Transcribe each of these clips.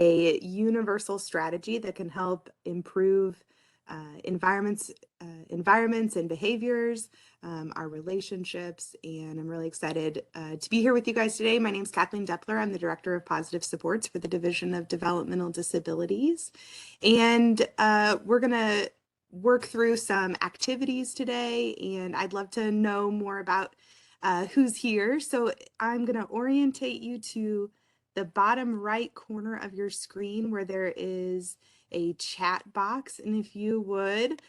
a universal strategy that can help improve environments and behaviors, our relationships, and I'm really excited to be here with you guys today. My name is Kathleen Depler. I'm the Director of Positive Supports for the Division of Developmental Disabilities, and we're going to work through some activities today, and I'd love to know more about who's here. So I'm going to orientate you to the bottom right corner of your screen where there is a chat box. And if you would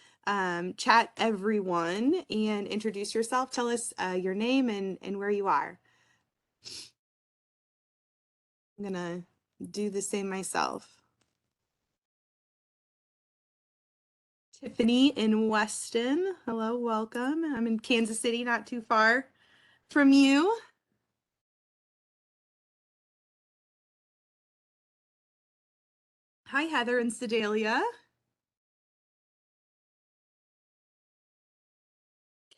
chat everyone and introduce yourself, tell us your name and where you are. I'm gonna do the same myself. Tiffany in Weston, hello, welcome. I'm in Kansas City, not too far from you. Hi, Heather and Sedalia.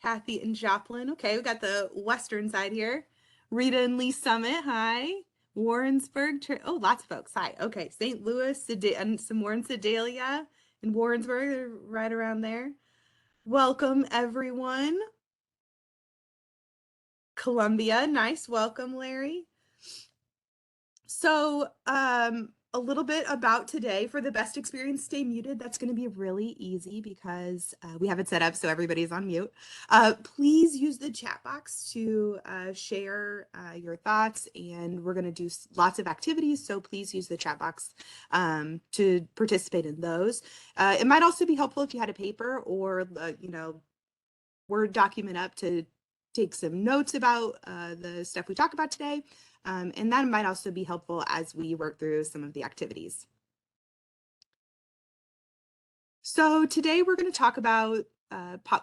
Kathy and Joplin. Okay, we got the western side here. Rita and Lee Summit. Hi. Warrensburg. Oh, lots of folks. Hi. Okay, St. Louis, and some more in Sedalia and Warrensburg. They're right around there. Welcome, everyone. Columbia. Nice. Welcome, Larry. So, a little bit about today. For the best experience, stay muted. That's going to be really easy because we have it set up so everybody's on mute. Please use the chat box to share your thoughts, and we're going to do lots of activities, so please use the chat box to participate in those. It might also be helpful if you had a paper or, Word document up to take some notes about the stuff we talk about today. And that might also be helpful as we work through some of the activities. So today we're going to talk about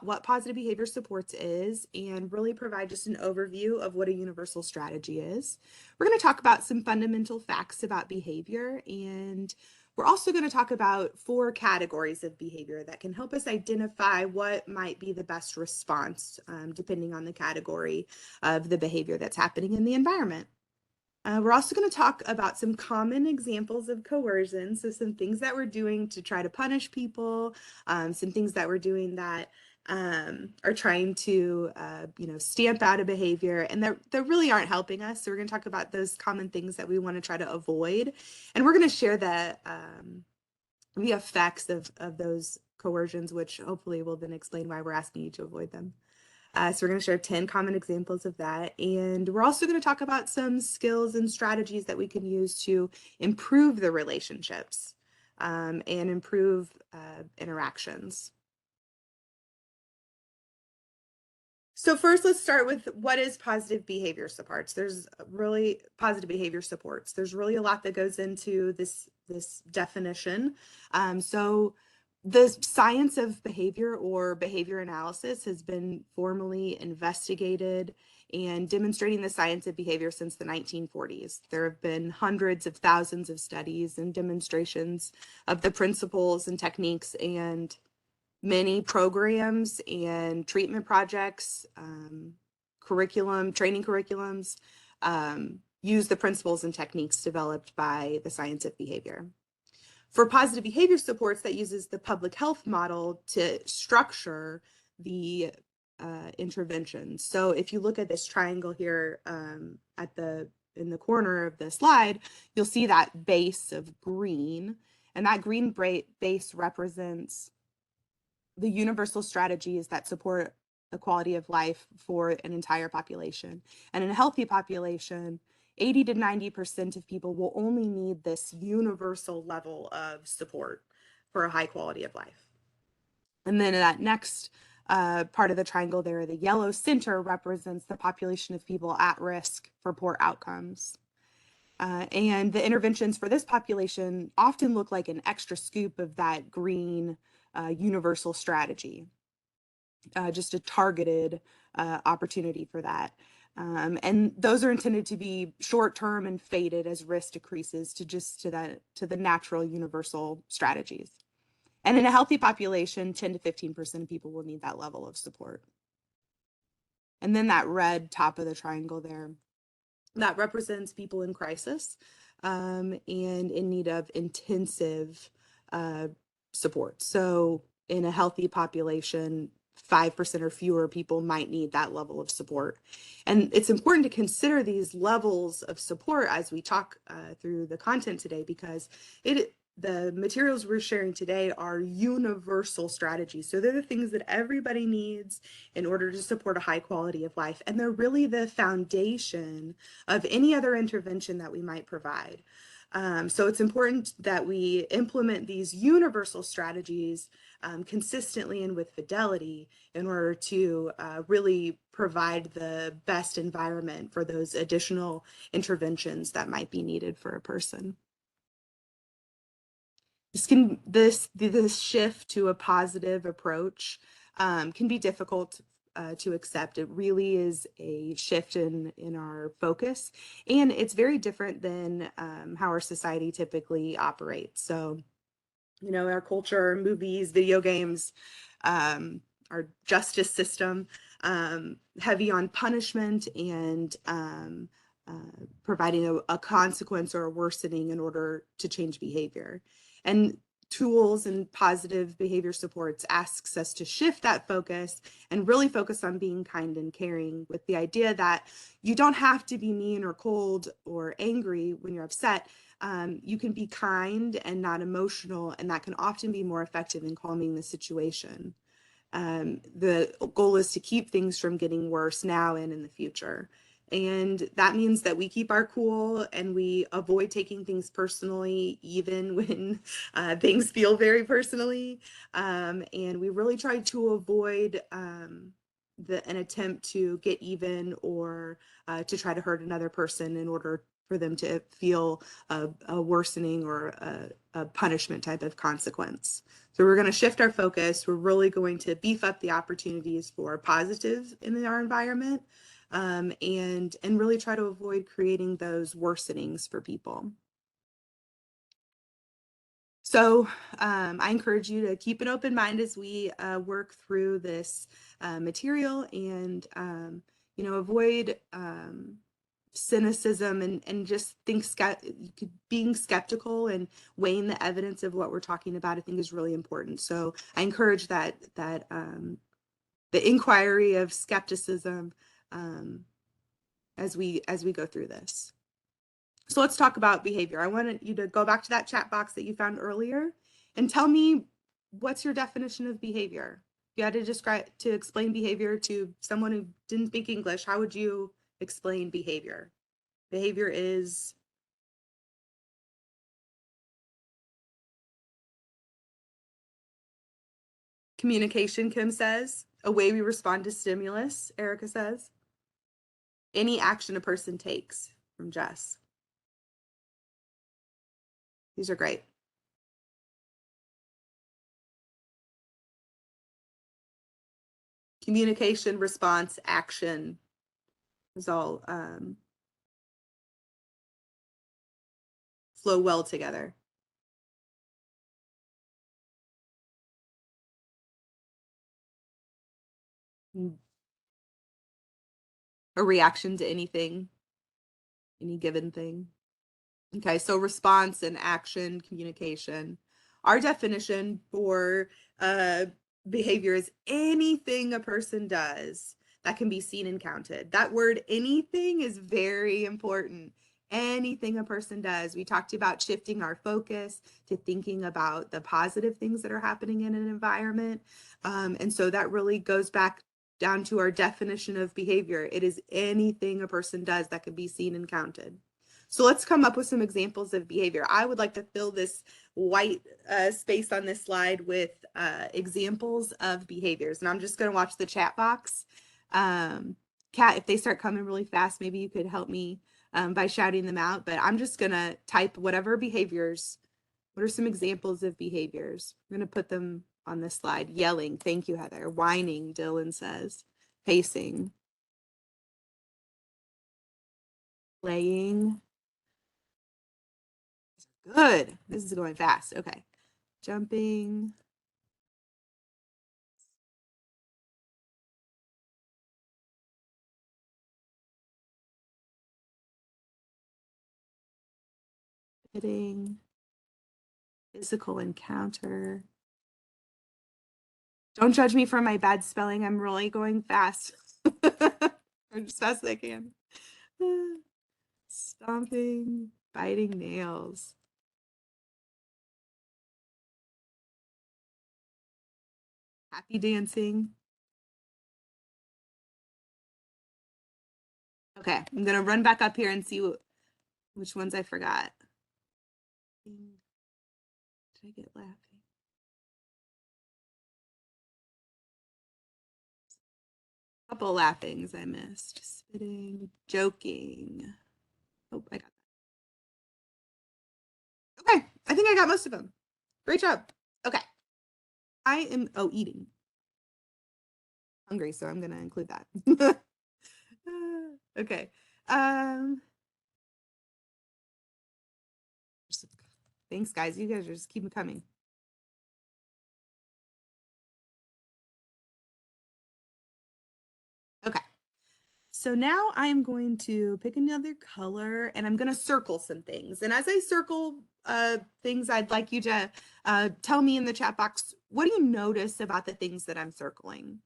what positive behavior supports is and really provide just an overview of what a universal strategy is. We're going to talk about some fundamental facts about behavior, and we're also going to talk about 4 categories of behavior that can help us identify what might be the best response depending on the category of the behavior that's happening in the environment. We're also going to talk about some common examples of coercion, so some things that we're doing to try to punish people, some things that we're doing that are trying to, stamp out a behavior and that really aren't helping us. So we're going to talk about those common things that we want to try to avoid, and we're going to share the effects of those coercions, which hopefully will then explain why we're asking you to avoid them. So we're going to share 10 common examples of that. And we're also going to talk about some skills and strategies that we can use to improve the relationships and improve interactions. So first, let's start with what is positive behavior supports. There's really positive behavior supports. There's really a lot that goes into this definition. So the science of behavior or behavior analysis has been formally investigated and demonstrating the science of behavior since the 1940s. There have been hundreds of thousands of studies and demonstrations of the principles and techniques, and many programs and treatment projects, training curriculums, use the principles and techniques developed by the science of behavior. For positive behavior supports, that uses the public health model to structure the interventions. So if you look at this triangle here in the corner of the slide, you'll see that base of green, and that green base represents the universal strategies that support the quality of life for an entire population. And in a healthy population, 80 to 90% of people will only need this universal level of support for a high quality of life. And then that next part of the triangle there, the yellow center, represents the population of people at risk for poor outcomes. And the interventions for this population often look like an extra scoop of that green universal strategy, just a targeted opportunity for that. And those are intended to be short-term and faded as risk decreases to the natural universal strategies. And in a healthy population, 10 to 15% of people will need that level of support. And then that red top of the triangle there, that represents people in crisis. and in need of intensive support. So in a healthy population, 5% or fewer people might need that level of support. And it's important to consider these levels of support as we talk through the content today, because the materials we're sharing today are universal strategies. So they're the things that everybody needs in order to support a high quality of life. And they're really the foundation of any other intervention that we might provide. So it's important that we implement these universal strategies consistently and with fidelity in order to really provide the best environment for those additional interventions that might be needed for a person. This shift to a positive approach can be difficult to accept. It really is a shift in our focus, and it's very different than how our society typically operates. So, you know, our culture, movies, video games, our justice system, heavy on punishment and providing a consequence or a worsening in order to change behavior. And tools and positive behavior supports asks us to shift that focus and really focus on being kind and caring, with the idea that you don't have to be mean or cold or angry when you're upset. You can be kind and not emotional, and that can often be more effective in calming the situation. The goal is to keep things from getting worse now and in the future. And that means that we keep our cool and we avoid taking things personally, even when things feel very personally. And we really try to avoid an attempt to get even or to try to hurt another person in order for them to feel a worsening or a punishment type of consequence. So we're going to shift our focus. We're really going to beef up the opportunities for positive in our environment, and really try to avoid creating those worsenings for people. So I encourage you to keep an open mind as we work through this material, and you know, avoid cynicism and just being skeptical and weighing the evidence of what we're talking about. I think is really important. So I encourage that the inquiry of skepticism as we go through this. So let's talk about behavior. I wanted you to go back to that chat box that you found earlier and tell me, what's your definition of behavior? If you had to explain behavior to someone who didn't speak English, how would you explain behavior? Behavior is communication, Kim says. A way we respond to stimulus, Erica says. Any action a person takes, from Jess. These are great. Communication, response, action is all flow well together. A reaction to anything, any given thing. Okay, so response and action, communication. Our definition for behavior is anything a person does that can be seen and counted. That word anything is very important. Anything a person does. We talked about shifting our focus to thinking about the positive things that are happening in an environment. And so that really goes back down to our definition of behavior. It is anything a person does that can be seen and counted. So let's come up with some examples of behavior. I would like to fill this white space on this slide with examples of behaviors. And I'm just going to watch the chat box. Kat, if they start coming really fast, maybe you could help me by shouting them out. But I'm just going to type whatever behaviors. What are some examples of behaviors? I'm going to put them on this slide. Yelling. Thank you, Heather. Whining, Dylan says. Pacing. Playing. Good. This is going fast. Okay. Jumping. spitting, physical encounter. Don't judge me for my bad spelling. I'm really going fast. Or as fast as I can. Stomping, biting nails. Happy dancing. Okay, I'm gonna run back up here and see which ones I forgot. Did I get laughing? Couple laughings I missed. Spitting, joking. Oh, I got that. Okay, I think I got most of them. Great job. Okay. I am, eating. Hungry, so I'm gonna include that. Okay. Thanks, guys. You guys are just keep coming. Okay. So now I'm going to pick another color and I'm going to circle some things. And as I circle things, I'd like you to tell me in the chat box, what do you notice about the things that I'm circling?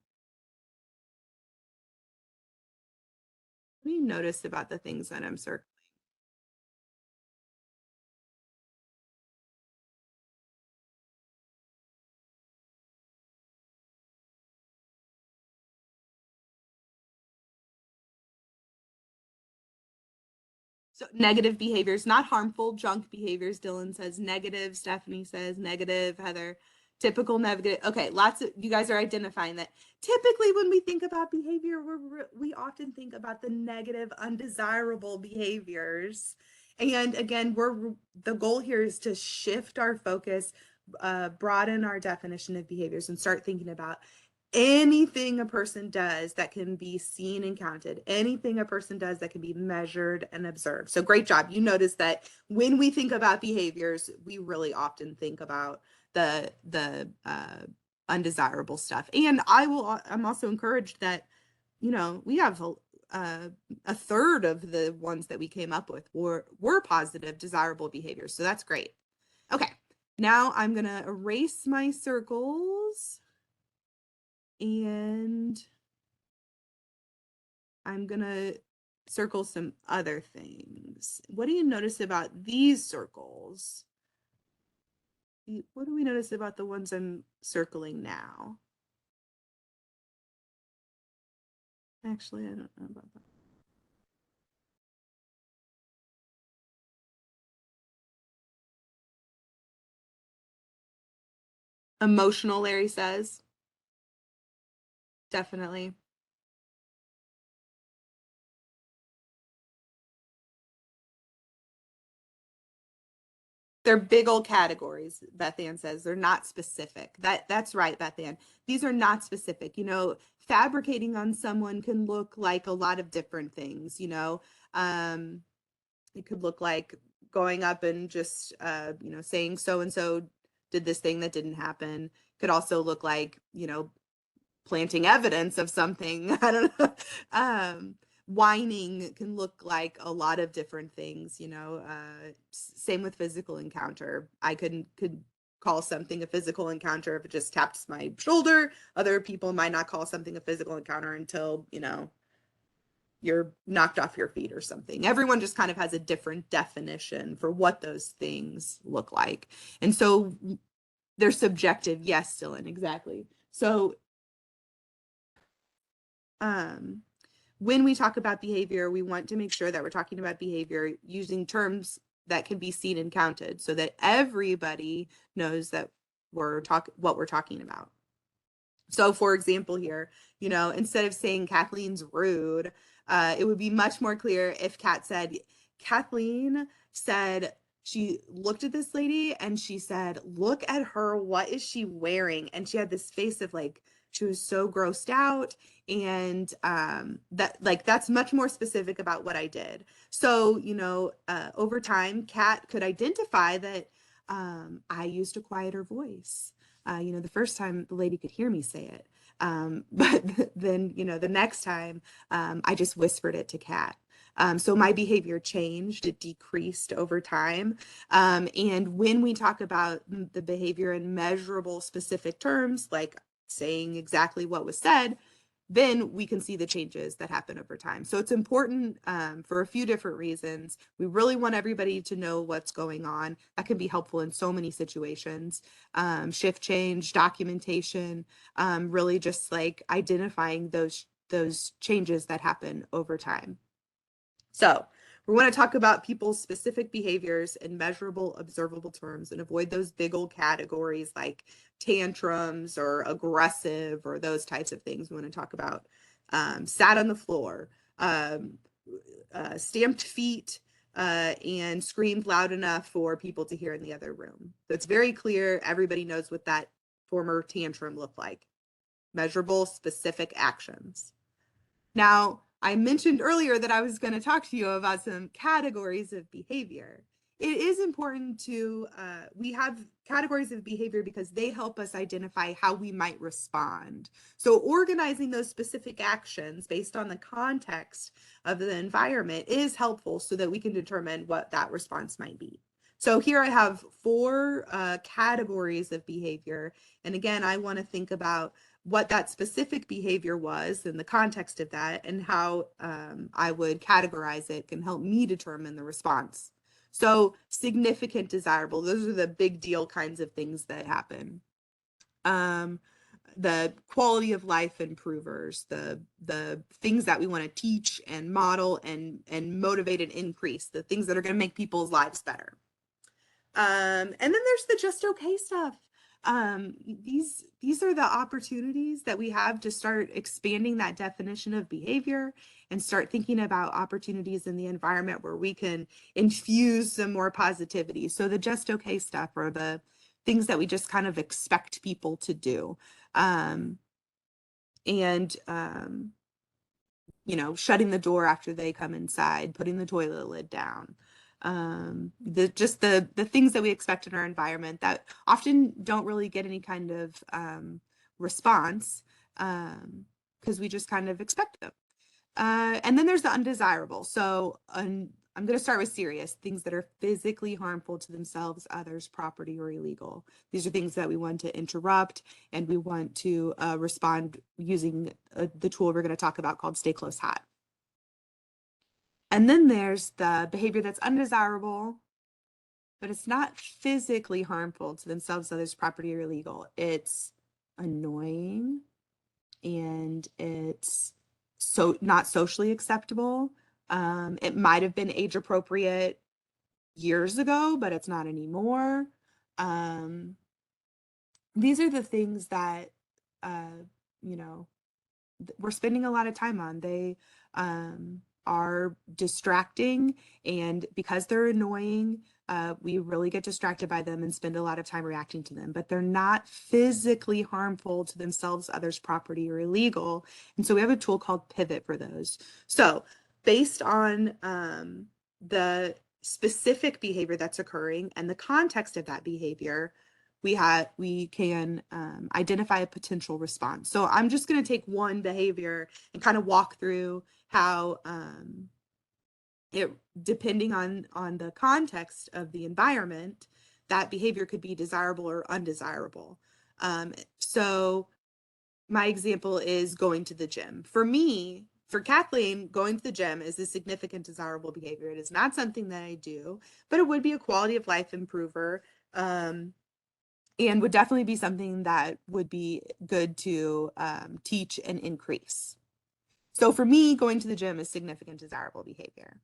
What do you notice about the things that I'm circling? So negative behaviors, not harmful, junk behaviors. Dylan says negative. Stephanie says negative. Heather, typical negative. Okay, lots of you guys are identifying that. Typically, when we think about behavior, we often think about the negative, undesirable behaviors. And again, the goal here is to shift our focus, broaden our definition of behaviors, and start thinking about anything a person does that can be seen and counted, anything a person does that can be measured and observed. So great job. You notice that when we think about behaviors, we really often think about the undesirable stuff. And I'm also encouraged that, we have a third of the ones that we came up with were positive, desirable behaviors. So that's great. Okay, now I'm gonna erase my circles. And I'm gonna circle some other things. What do you notice about these circles? What do we notice about the ones I'm circling now? Actually, I don't know about that. Emotional, Larry says. Definitely. They're big old categories, Beth Ann says. They're not specific. That's right, Beth Ann. These are not specific. Fabricating on someone can look like a lot of different things, it could look like going up and just saying so and so did this thing that didn't happen. Could also look like planting evidence of something. I don't know. Whining can look like a lot of different things. Same with physical encounter. I could call something a physical encounter if it just taps my shoulder. Other people might not call something a physical encounter until you're knocked off your feet or something. Everyone just kind of has a different definition for what those things look like. And so they're subjective. Yes, Dylan, exactly. So when we talk about behavior, we want to make sure that we're talking about behavior using terms that can be seen and counted so that everybody knows that what we're talking about. So for example here, instead of saying Kathleen's rude, it would be much more clear if Kathleen said, she looked at this lady and she said, look at her, what is she wearing? And she had this face of she was so grossed out. And that's much more specific about what I did. So, over time, Kat could identify that I used a quieter voice. The first time the lady could hear me say it. But then, the next time I just whispered it to Kat. So my behavior changed, it decreased over time. And when we talk about the behavior in measurable specific terms, like saying exactly what was said, then we can see the changes that happen over time. So it's important for a few different reasons. We really want everybody to know what's going on. That can be helpful in so many situations. Shift change, documentation, really just like identifying those changes that happen over time. So we want to talk about people's specific behaviors in measurable, observable terms and avoid those big old categories like tantrums or aggressive or those types of things. We want to talk about sat on the floor, stamped feet, and screamed loud enough for people to hear in the other room. So it's very clear. Everybody knows what that former tantrum looked like. Measurable, specific actions. Now, I mentioned earlier that I was going to talk to you about some categories of behavior. It is important to, we have categories of behavior because they help us identify how we might respond. So organizing those specific actions based on the context of the environment is helpful so that we can determine what that response might be. So here I have 4 categories of behavior. And again, I want to think about what that specific behavior was in the context of that and how I would categorize it can help me determine the response. So significant, desirable, those are the big deal kinds of things that happen. The quality of life improvers, the things that we want to teach and model and motivate and increase, the things that are going to make people's lives better. And then there's the just okay stuff. These are the opportunities that we have to start expanding that definition of behavior and start thinking about opportunities in the environment where we can infuse some more positivity. So the just okay stuff are the things that we just kind of expect people to do. You know, shutting the door after they come inside, putting the toilet lid down. The things that we expect in our environment that often don't really get any kind of response because we just kind of expect them. And then there's the undesirable. So I'm going to start with serious things that are physically harmful to themselves, others, property, or illegal. These are things that we want to interrupt and we want to respond using the tool we're going to talk about called Stay Close Hot. And then there's the behavior that's undesirable, but it's not physically harmful to themselves, others, property, or illegal. It's annoying and it's not socially acceptable. It might have been age appropriate years ago, but it's not anymore. These are the things that, you know, we're spending a lot of time on. They are distracting, and because they're annoying, we really get distracted by them and spend a lot of time reacting to them, but they're not physically harmful to themselves, others, property, or illegal. And so we have a tool called Pivot for those. So based on the specific behavior that's occurring and the context of that behavior, we can identify a potential response. So I'm just going to take one behavior and kind of walk through how it, depending on the context of the environment, that behavior could be desirable or undesirable. So my example is going to the gym. For me, for Kathleen, going to the gym is a significant desirable behavior. It is not something that I do, but it would be a quality of life improver. And would definitely be something that would be good to teach and increase. So for me, going to the gym is significant desirable behavior.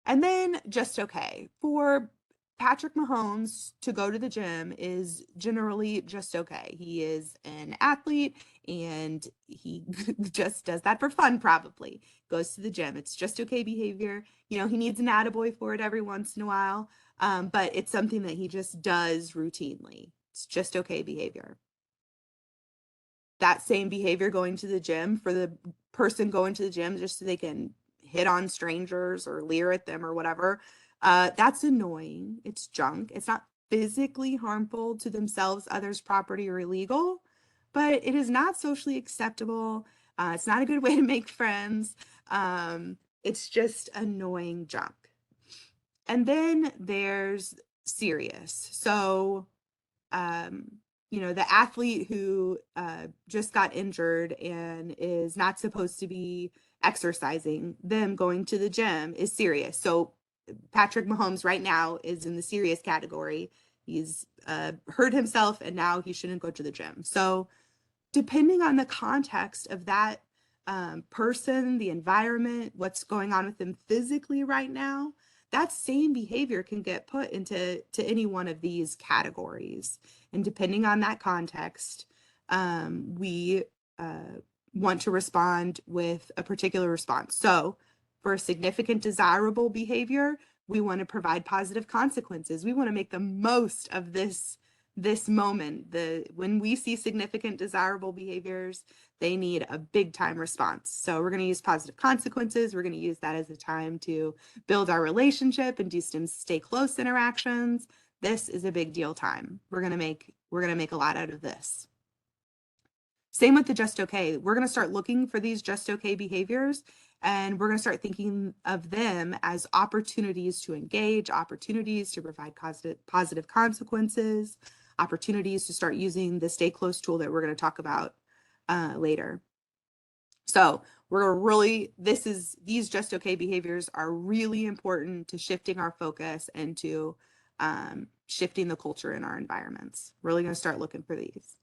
And then just okay. For Patrick Mahomes to go to the gym is generally just okay. He is an athlete and he just does that for fun, probably. Goes to the gym. It's just okay behavior. You know, he needs an attaboy for it every once in a while, but it's something that he just does routinely. It's just okay behavior. That same behavior going to the gym for the person going to the gym just so they can hit on strangers or leer at them or whatever, that's annoying. It's junk. It's not physically harmful to themselves, others, property, or illegal, but it is not socially acceptable. It's not a good way to make friends. It's just annoying junk. And then there's serious. So, the athlete who just got injured and is not supposed to be exercising, them going to the gym is serious. So Patrick Mahomes right now is in the serious category. He's hurt himself and now he shouldn't go to the gym. So depending on the context of that person, the environment, what's going on with them physically right now, that same behavior can get put into any one of these categories. And depending on that context, we want to respond with a particular response. So for a significant desirable behavior, we want to provide positive consequences. We want to make the most of this moment. When we see significant desirable behaviors, they need a big time response. So we're going to use positive consequences. We're going to use that as a time to build our relationship and do some stay close interactions. This is a big deal time. We're going to make a lot out of this. Same with the just okay. We're going to start looking for these just okay behaviors, and we're going to start thinking of them as opportunities to engage, opportunities to provide positive consequences, opportunities to start using the stay close tool that we're going to talk about later. So these just okay behaviors are really important to shifting our focus and to shifting the culture in our environments. Really going to start looking for these.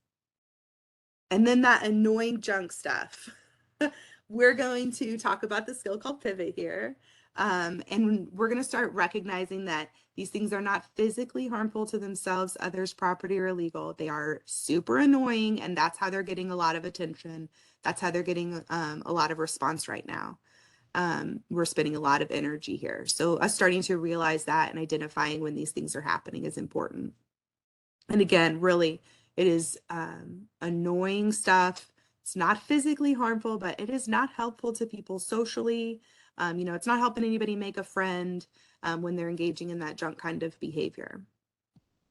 And then that annoying junk stuff. We're going to talk about the skill called pivot here. And we're going to start recognizing that these things are not physically harmful to themselves, others, property, or illegal. They are super annoying, and that's how they're getting a lot of attention. That's how they're getting a lot of response right now. We're spending a lot of energy here. So us starting to realize that and identifying when these things are happening is important. And again, really, it is annoying stuff. It's not physically harmful, but it is not helpful to people socially. It's not helping anybody make a friend when they're engaging in that junk kind of behavior.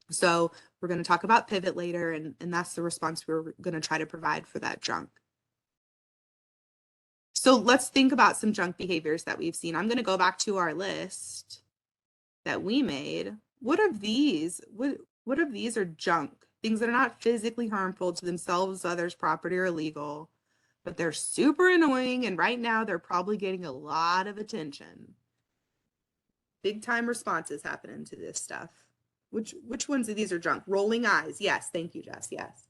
So we're going to talk about pivot later, and that's the response we're going to try to provide for that junk. So let's think about some junk behaviors that we've seen. I'm going to go back to our list that we made. What of these? What of these are junk? Things that are not physically harmful to themselves, others, property, or illegal, but they're super annoying, and right now they're probably getting a lot of attention. Big time responses happening to this stuff. Which ones of these are junk? Rolling eyes. Yes, thank you, Jess. Yes.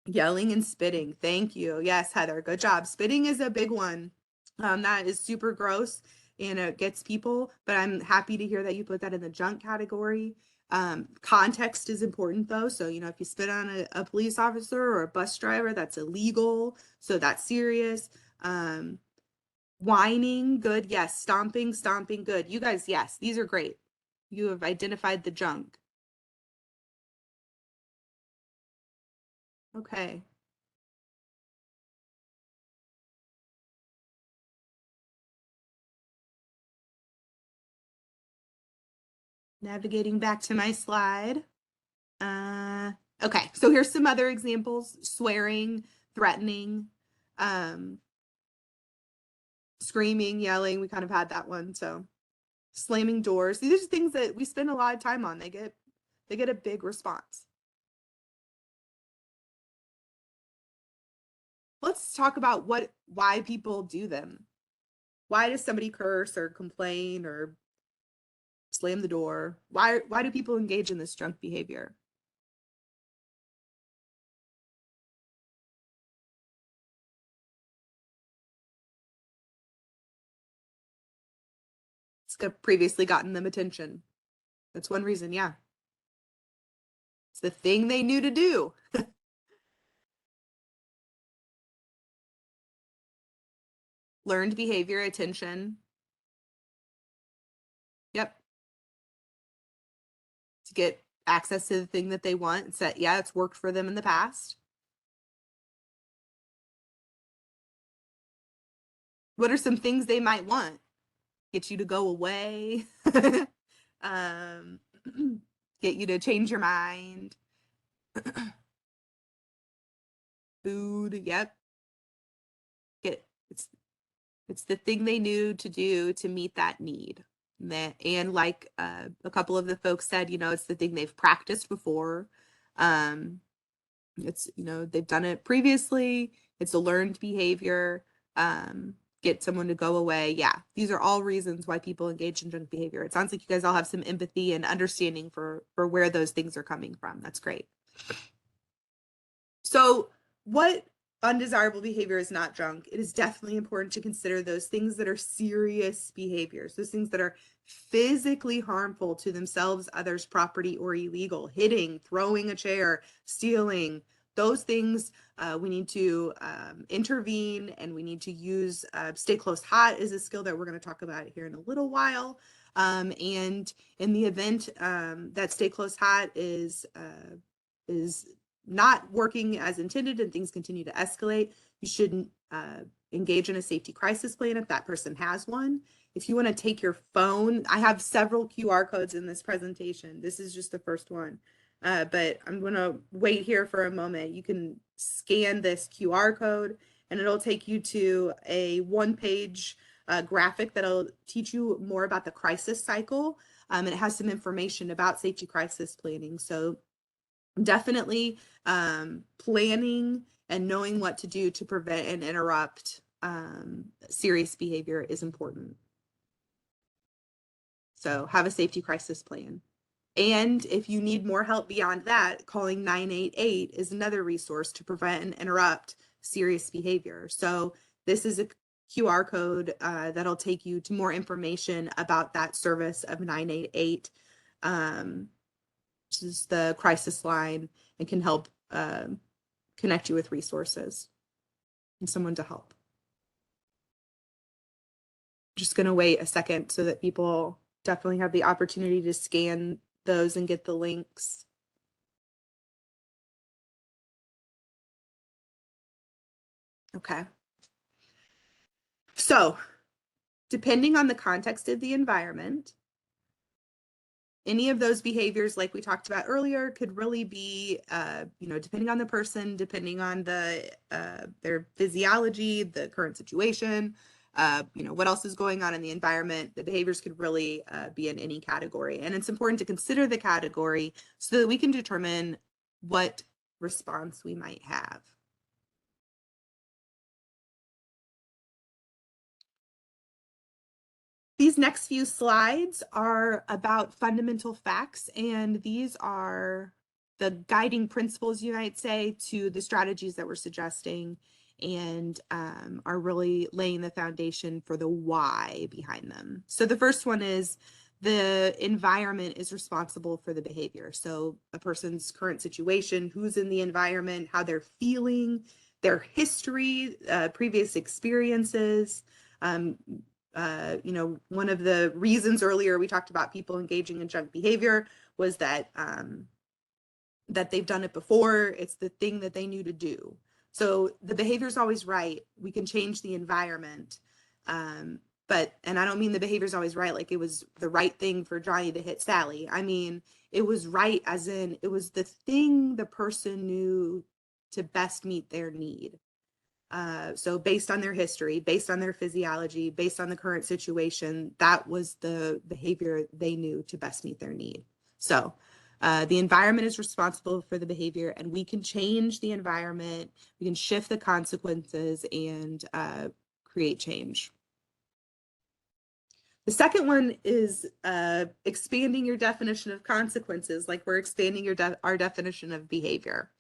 Yelling and spitting. Thank you. Yes, Heather. Good job. Spitting is a big one. That is super gross and it gets people, but I'm happy to hear that you put that in the junk category. Context is important though. So, if you spit on a police officer or a bus driver, that's illegal. So that's serious. Whining, good. Yes. Stomping, good. You guys, yes, these are great. You have identified the junk. Okay. Navigating back to my slide. Okay, so here's some other examples: swearing, threatening, screaming, yelling. We kind of had that one. So slamming doors. These are things that we spend a lot of time on. They get a big response. Let's talk about why people do them. Why does somebody curse or complain or slam the door? Why do people engage in this junk behavior? It's previously gotten them attention. That's one reason, yeah. It's the thing they knew to do. Learned behavior, attention. Yep. To get access to the thing that they want. It's worked for them in the past. What are some things they might want? Get you to go away. Get you to change your mind. Food, yep. It's the thing they knew to do to meet that need. And like a couple of the folks said, it's the thing they've practiced before. It's, they've done it previously. It's a learned behavior. Get someone to go away. Yeah, these are all reasons why people engage in junk behavior. It sounds like you guys all have some empathy and understanding for where those things are coming from. That's great. So what undesirable behavior is not junk? It is definitely important to consider those things that are serious behaviors, those things that are physically harmful to themselves, others, property, or illegal. Hitting, throwing a chair, stealing, those things we need to intervene, and we need to use stay close hot is a skill that we're going to talk about here in a little while. And in the event that stay close hot is not working as intended and things continue to escalate, you shouldn't engage in a safety crisis plan if that person has one. If you want to take your phone, I have several QR codes in this presentation. This is just the first one, but I'm going to wait here for a moment. You can scan this QR code and it'll take you to a one-page graphic that'll teach you more about the crisis cycle. And it has some information about safety crisis planning. So definitely planning and knowing what to do to prevent and interrupt serious behavior is important. So have a safety crisis plan. And if you need more help beyond that, calling 988 is another resource to prevent and interrupt serious behavior. So this is a QR code that'll take you to more information about that service of 988. Which is the crisis line, and can help connect you with resources and someone to help. Just going to wait a second so that people definitely have the opportunity to scan those and get the links. Okay. So, depending on the context of the environment, any of those behaviors, like we talked about earlier, could really be, depending on the person, depending on their physiology, the current situation, what else is going on in the environment. The behaviors could really be in any category. And it's important to consider the category so that we can determine what response we might have. These next few slides are about fundamental facts, and these are the guiding principles, you might say, to the strategies that we're suggesting, and are really laying the foundation for the why behind them. So the first one is the environment is responsible for the behavior. So a person's current situation, who's in the environment, how they're feeling, their history, previous experiences, one of the reasons earlier we talked about people engaging in junk behavior was that that they've done it before. It's the thing that they knew to do. So the behavior is always right. We can change the environment. And I don't mean the behavior is always right, like it was the right thing for Johnny to hit Sally. I mean, it was right as in it was the thing the person knew to best meet their need. So based on their history, based on their physiology, based on the current situation, that was the behavior they knew to best meet their need. So the environment is responsible for the behavior, and we can change the environment. We can shift the consequences and create change. The second one is expanding your definition of consequences, like we're expanding our definition of behavior.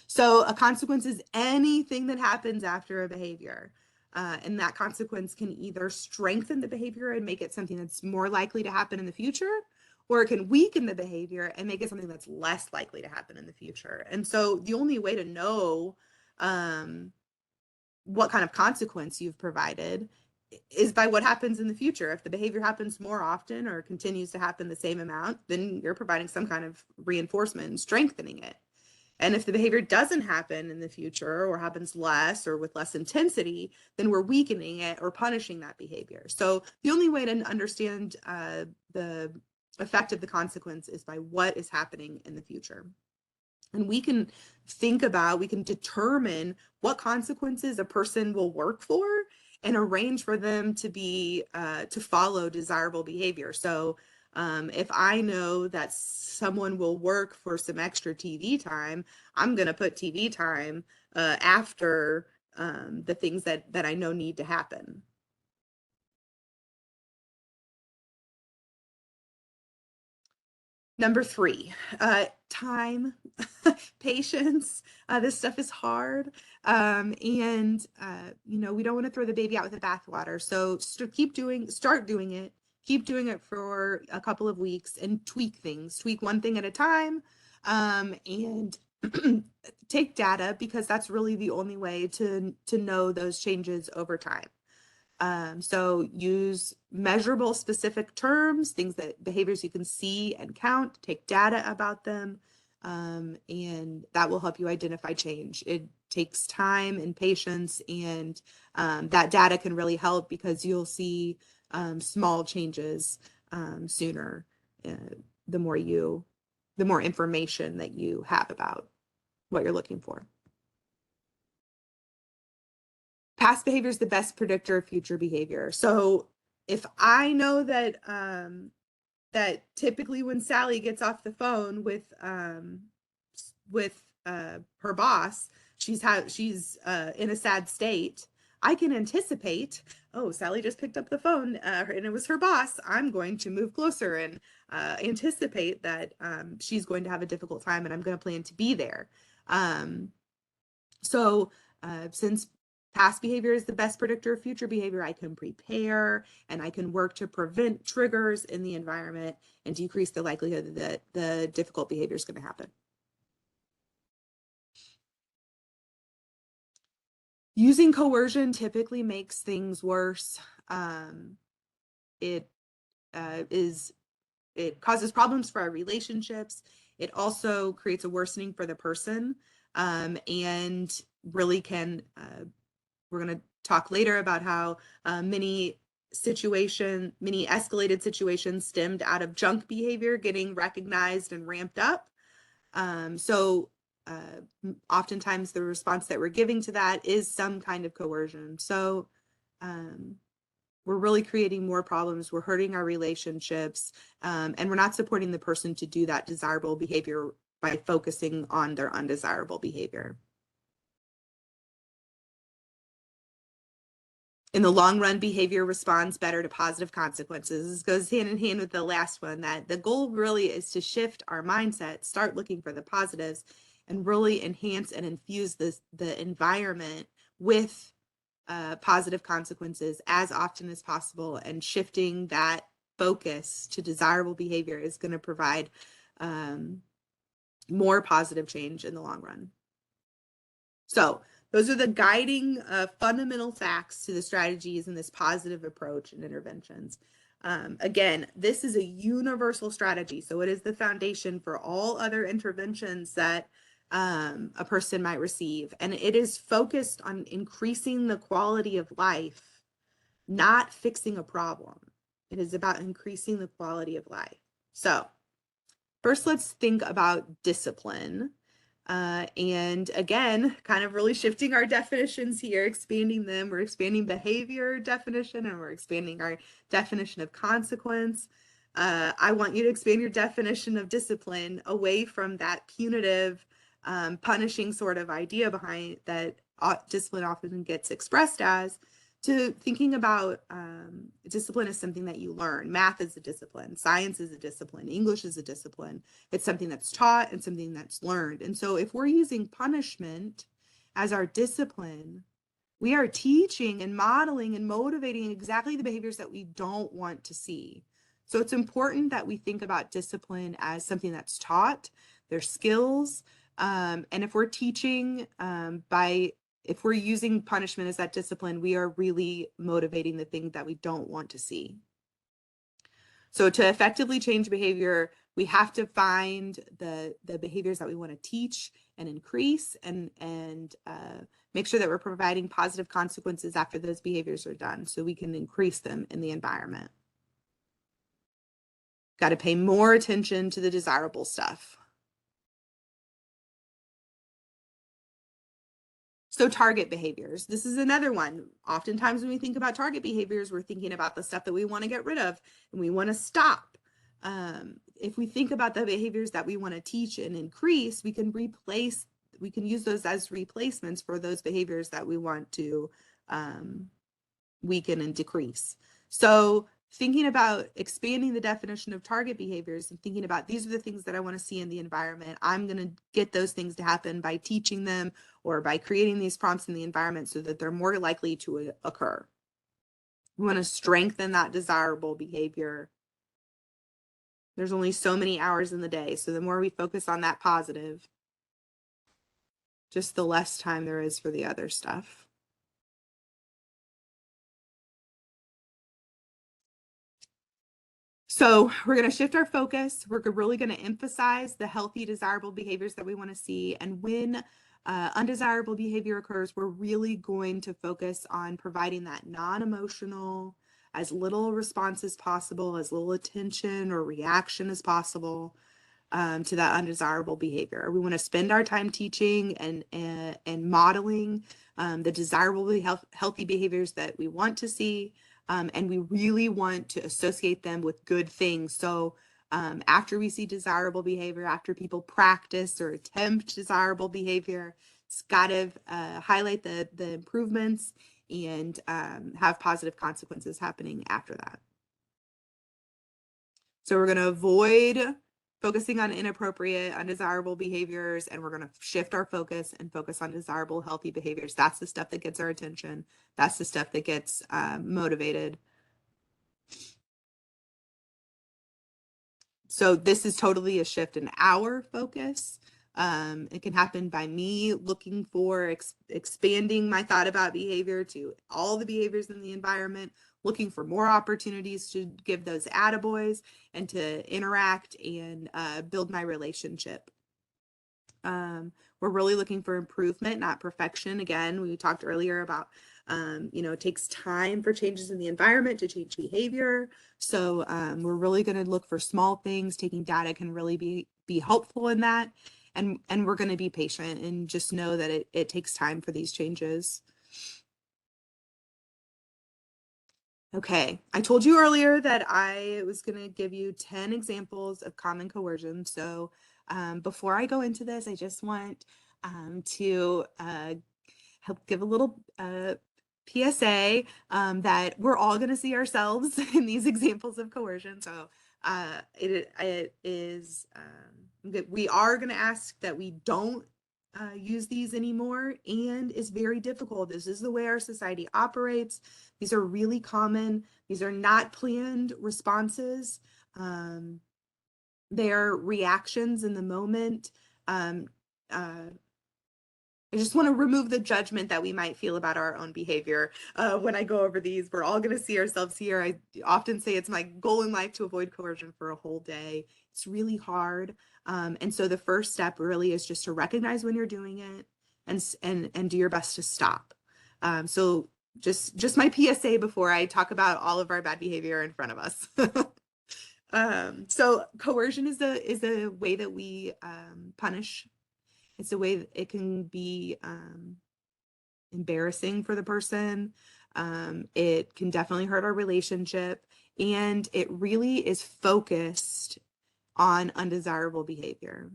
So a consequence is anything that happens after a behavior. And that consequence can either strengthen the behavior and make it something that's more likely to happen in the future, or it can weaken the behavior and make it something that's less likely to happen in the future. And so the only way to know what kind of consequence you've provided is by what happens in the future. If the behavior happens more often or continues to happen the same amount, then you're providing some kind of reinforcement and strengthening it. And if the behavior doesn't happen in the future or happens less or with less intensity, then we're weakening it or punishing that behavior. So the only way to understand the effect of the consequence is by what is happening in the future. And we can think about, we can determine what consequences a person will work for and arrange for them to be to follow desirable behavior. So if I know that someone will work for some extra TV time, I'm going to put TV time after the things that I know need to happen. Number 3, time, patience. This stuff is hard. And, we don't want to throw the baby out with the bathwater. So start doing it. Keep doing it for a couple of weeks and tweak things. Tweak one thing at a time. And take data, because that's really the only way to know those changes over time. So use measurable specific terms, things that behaviors you can see and count, take data about them, and that will help you identify change. It takes time and patience, and that data can really help because you'll see small changes sooner, the more information that you have about what you're looking for. Past behavior is the best predictor of future behavior. So if I know that that typically when Sally gets off the phone with her boss, she's in a sad state, I can anticipate, oh, Sally just picked up the phone and it was her boss. I'm going to move closer and anticipate that she's going to have a difficult time, and I'm going to plan to be there. So since past behavior is the best predictor of future behavior, I can prepare and I can work to prevent triggers in the environment and decrease the likelihood that the difficult behavior is going to happen. Using coercion typically makes things worse. It causes problems for our relationships. It also creates a worsening for the person, and really can, we're going to talk later about how many escalated situations stemmed out of junk behavior getting recognized and ramped up. So oftentimes the response that we're giving to that is some kind of coercion. So we're really creating more problems. We're hurting our relationships, and we're not supporting the person to do that desirable behavior by focusing on their undesirable behavior. In the long run, behavior responds better to positive consequences. This goes hand in hand with the last one, that the goal really is to shift our mindset, start looking for the positives, and really enhance and infuse the environment with positive consequences as often as possible. And shifting that focus to desirable behavior is going to provide more positive change in the long run. So those are the guiding fundamental facts to the strategies in this positive approach and interventions. Again, this is a universal strategy, so it is the foundation for all other interventions that a person might receive. And it is focused on increasing the quality of life, not fixing a problem. It is about increasing the quality of life. So first, let's think about discipline. And again, kind of really shifting our definitions here, expanding them. We're expanding behavior definition, and we're expanding our definition of consequence. I want you to expand your definition of discipline away from that punitive, punishing sort of idea behind that discipline often gets expressed as, to thinking about discipline as something that you learn. Math is a discipline, science is a discipline, English is a discipline. It's something that's taught and something that's learned. And so if we're using punishment as our discipline, we are teaching and modeling and motivating exactly the behaviors that we don't want to see. So it's important that we think about discipline as something that's taught, their skills. And if we're teaching if we're using punishment as that discipline, we are really motivating the thing that we don't want to see. So to effectively change behavior, we have to find the behaviors that we want to teach and increase, and make sure that we're providing positive consequences after those behaviors are done, so we can increase them in the environment. Got to pay more attention to the desirable stuff. So target behaviors. This is another one. Oftentimes when we think about target behaviors, we're thinking about the stuff that we want to get rid of and we want to stop. If we think about the behaviors that we want to teach and increase, we can use those as replacements for those behaviors that we want to weaken and decrease. So thinking about expanding the definition of target behaviors and thinking about these are the things that I want to see in the environment. I'm going to get those things to happen by teaching them or by creating these prompts in the environment so that they're more likely to occur. We want to strengthen that desirable behavior. There's only so many hours in the day. So the more we focus on that positive, just the less time there is for the other stuff. So we're going to shift our focus. We're really going to emphasize the healthy, desirable behaviors that we want to see. And when undesirable behavior occurs, we're really going to focus on providing that non-emotional, as little response as possible, as little attention or reaction as possible to that undesirable behavior. We want to spend our time teaching and modeling the desirable, healthy behaviors that we want to see. And we really want to associate them with good things. So after we see desirable behavior, after people practice or attempt desirable behavior, it's got to highlight the improvements and have positive consequences happening after that. So we're going to avoid focusing on inappropriate, undesirable behaviors, and we're going to shift our focus and focus on desirable, healthy behaviors. That's the stuff that gets our attention. That's the stuff that gets motivated. So this is totally a shift in our focus. It can happen by me looking for expanding my thought about behavior to all the behaviors in the environment, looking for more opportunities to give those attaboys and to interact and build my relationship. We're really looking for improvement, not perfection. Again, we talked earlier about, it takes time for changes in the environment to change behavior. So we're really going to look for small things. Taking data can really be helpful in that. And we're going to be patient and just know that it takes time for these changes. Okay, I told you earlier that I was going to give you 10 examples of common coercion. So before I go into this, I just want to help give a little PSA that we're all going to see ourselves in these examples of coercion. So it is, we are going to ask that we don't use these anymore, and it's very difficult. This is the way our society operates. These are really common. These are not planned responses. They're reactions in the moment. I just want to remove the judgment that we might feel about our own behavior when I go over these. We're all going to see ourselves here. I often say it's my goal in life to avoid coercion for a whole day. It's really hard. And so the first step really is just to recognize when you're doing it and do your best to stop. So just my PSA before I talk about all of our bad behavior in front of us. So coercion is a way that we punish. It's a way that it can be embarrassing for the person. It can definitely hurt our relationship, and it really is focused on undesirable behavior.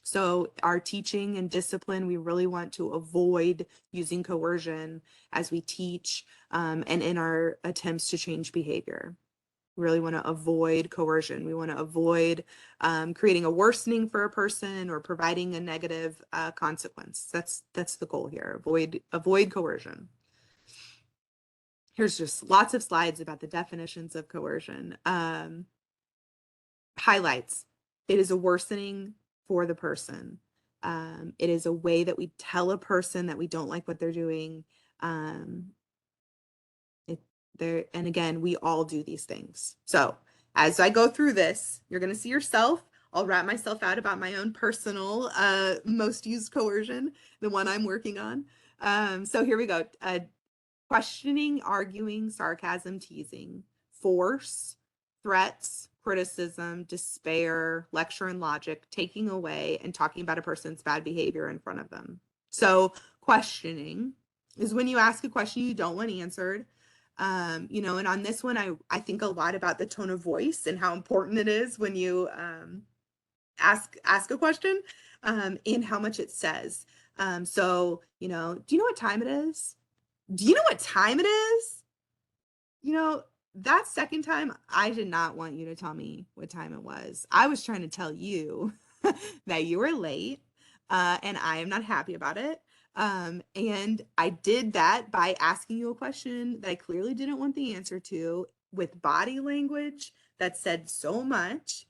So our teaching and discipline, we really want to avoid using coercion as we teach and in our attempts to change behavior. We really want to avoid coercion. We want to avoid creating a worsening for a person or providing a negative consequence. That's the goal here. Avoid coercion. Here's just lots of slides about the definitions of coercion. Highlights. It is a worsening for the person. It is a way that we tell a person that we don't like what they're doing. And again, we all do these things. So as I go through this, you're going to see yourself. I'll wrap myself out about my own personal most used coercion, the one I'm working on. So here we go. Questioning, arguing, sarcasm, teasing, force, threats, criticism, despair, lecture and logic, taking away, and talking about a person's bad behavior in front of them. So questioning is when you ask a question you don't want answered. You know, and on this one, I think a lot about the tone of voice and how important it is when you ask a question, and how much it says. So, you know, do you know what time it is? Do you know what time it is? You know, that second time, I did not want you to tell me what time it was. I was trying to tell you that you were late, and I am not happy about it. And I did that by asking you a question that I clearly didn't want the answer to, with body language that said so much.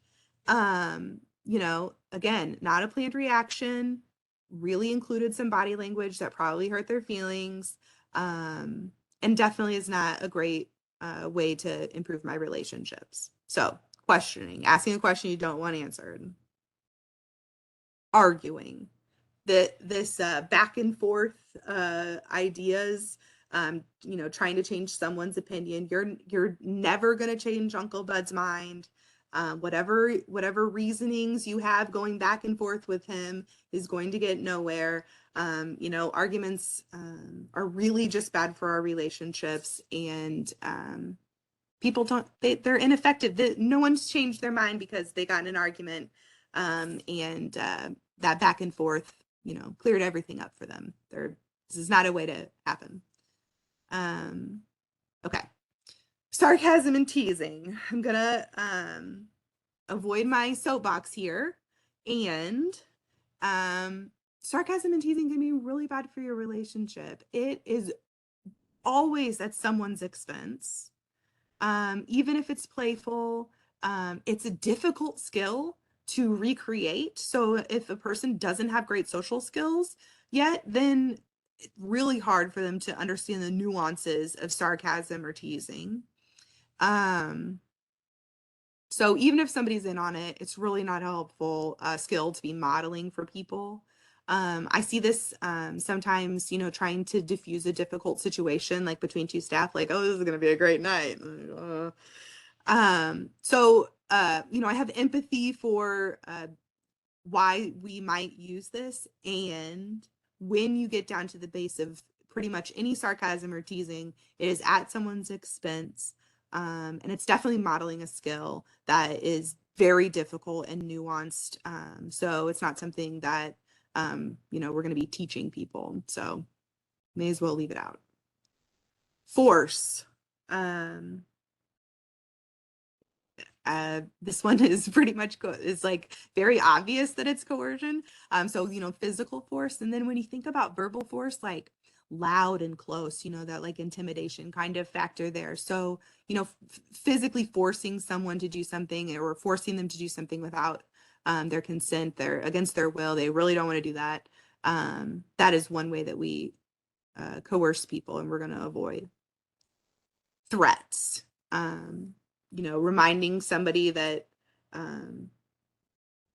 You know, again, not a planned reaction, really included some body language that probably hurt their feelings, and definitely is not a great way to improve my relationships. So, questioning, asking a question you don't want answered, arguing, this back and forth ideas, you know, trying to change someone's opinion. You're never going to change Uncle Bud's mind. Whatever reasonings you have going back and forth with him is going to get nowhere. You know, arguments are really just bad for our relationships, and people they're ineffective. No one's changed their mind because they got in an argument, and that back and forth, you know, cleared everything up for them. This is not a way to happen. Okay. Sarcasm and teasing. I'm gonna avoid my soapbox here, and sarcasm and teasing can be really bad for your relationship. It is always at someone's expense. Even if it's playful, it's a difficult skill to recreate. So if a person doesn't have great social skills yet, then it's really hard for them to understand the nuances of sarcasm or teasing. So even if somebody's in on it, it's really not a helpful skill to be modeling for people. I see this sometimes, you know, trying to diffuse a difficult situation, like between two staff, like, oh, this is going to be a great night. So, you know, I have empathy for why we might use this. And when you get down to the base of pretty much any sarcasm or teasing, it is at someone's expense. And it's definitely modeling a skill that is very difficult and nuanced. So it's not something that, you know, we're going to be teaching people. So may as well leave it out. Force. This one is pretty much is like very obvious that it's coercion. So, you know, physical force. And then when you think about verbal force, like loud and close, you know, that like intimidation kind of factor there. So, you know, physically forcing someone to do something, or forcing them to do something without their consent, they're against their will, they really don't want to do that. That is one way that we coerce people, and we're going to avoid. Threats. You know, reminding somebody that,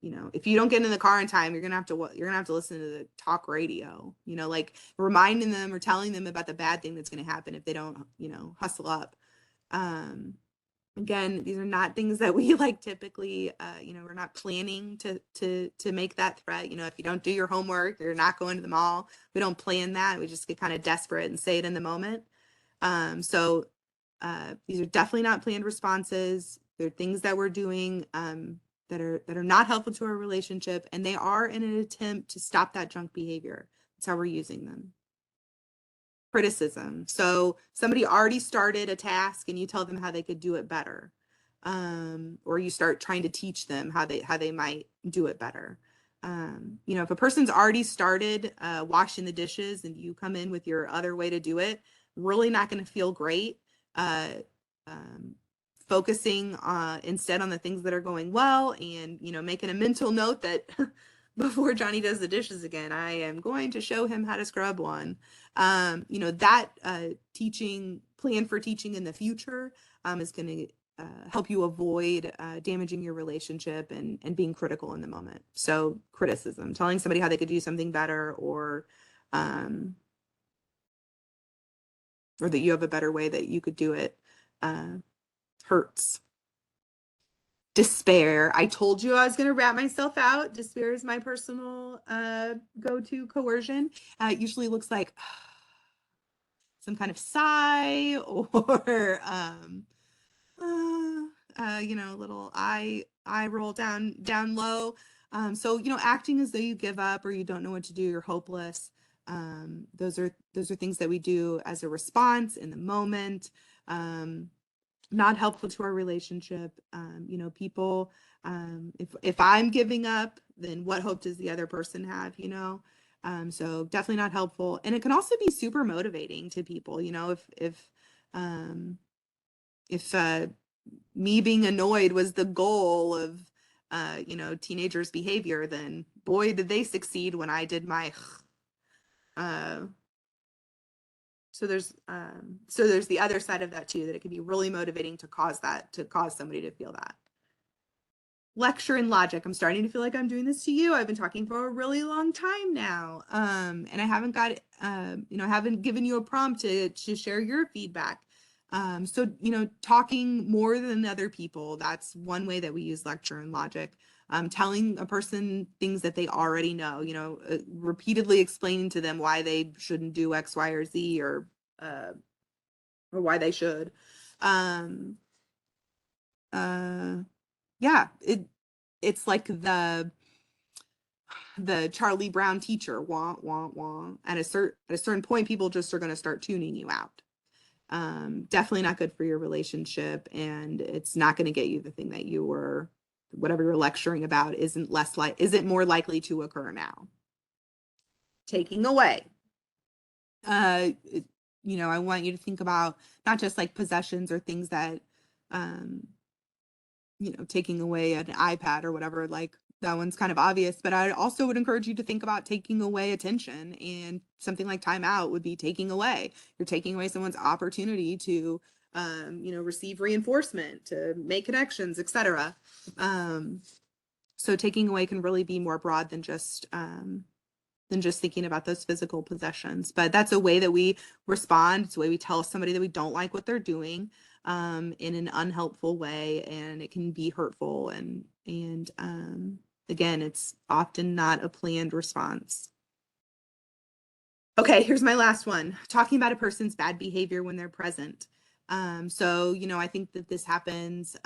you know, if you don't get in the car in time, you're gonna have to listen to the talk radio. You know, like reminding them or telling them about the bad thing that's going to happen if they don't, you know, hustle up. Again, these are not things that we like typically. You know, we're not planning to make that threat. You know, if you don't do your homework, you're not going to the mall. We don't plan that. We just get kind of desperate and say it in the moment. So these are definitely not planned responses. They're things that we're doing that are not helpful to our relationship, and they are in an attempt to stop that junk behavior. That's how we're using them. Criticism. So somebody already started a task, and you tell them how they could do it better, or you start trying to teach them how they might do it better. You know, if a person's already started washing the dishes, and you come in with your other way to do it, really not going to feel great. Focusing instead on the things that are going well, and, you know, making a mental note that before Johnny does the dishes again, I am going to show him how to scrub one. You know, that plan for teaching in the future is going to help you avoid damaging your relationship and being critical in the moment. So criticism, telling somebody how they could do something better, or that you have a better way that you could do it, hurts. Despair. I told you I was going to wrap myself out. Despair is my personal go-to coercion. It usually looks like some kind of sigh or little eye roll down low. So acting as though you give up or you don't know what to do, you're hopeless. Those are things that we do as a response in the moment. Not helpful to our relationship. People, if I'm giving up, then what hope does the other person have, so definitely not helpful. And it can also be super motivating to people, if me being annoyed was the goal of teenagers' behavior, then boy did they succeed when I did my so there's the other side of that too, that it can be really motivating to cause somebody to feel that. Lecture and logic. I'm starting to feel like I'm doing this to you. I've been talking for a really long time now. And I haven't got, haven't given you a prompt to share your feedback. So, talking more than other people, that's one way that we use lecture and logic. Telling a person things that they already know, repeatedly explaining to them why they shouldn't do X, Y, or Z, or why they should. Yeah, it's like the Charlie Brown teacher, wah, wah, wah. At a certain point, people just are going to start tuning you out. Definitely not good for your relationship, and it's not going to get you the thing that whatever you're lecturing about isn't more likely to occur now. Taking away. I want you to think about not just like possessions or things that, taking away an iPad or whatever, like that one's kind of obvious, but I also would encourage you to think about taking away attention, and something like timeout would be taking away. You're taking away someone's opportunity to, receive reinforcement, to make connections, etc. So taking away can really be more broad than just thinking about those physical possessions. But that's a way that we respond. It's a way we tell somebody that we don't like what they're doing in an unhelpful way, and it can be hurtful. And again, it's often not a planned response. Okay, here's my last one. Talking about a person's bad behavior when they're present. So, I think that this happens,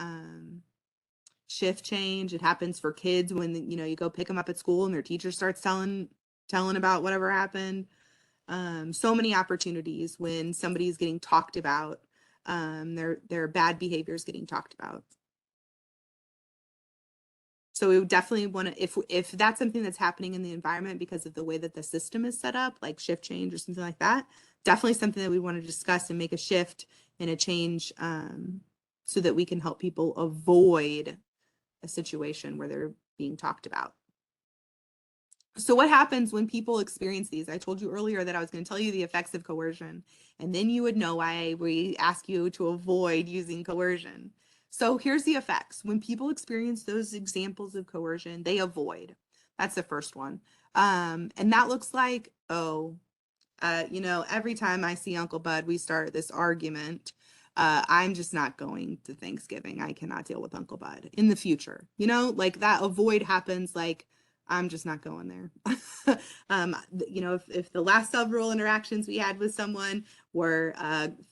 shift change. It happens for kids when, you go pick them up at school and their teacher starts telling about whatever happened. So many opportunities when somebody's getting talked about, their bad behaviors getting talked about. So we would definitely want to, if that's something that's happening in the environment because of the way that the system is set up, like shift change or something like that, definitely something that we want to discuss and make a shift and a change, so that we can help people avoid a situation where they're being talked about. So what happens when people experience these? I told you earlier that I was going to tell you the effects of coercion, and then you would know why we ask you to avoid using coercion. So here's the effects. When people experience those examples of coercion, they avoid. That's the first one. And that looks like, every time I see Uncle Bud, we start this argument. I'm just not going to Thanksgiving. I cannot deal with Uncle Bud in the future. Like that avoid happens, like I'm just not going there. If the last several interactions we had with someone were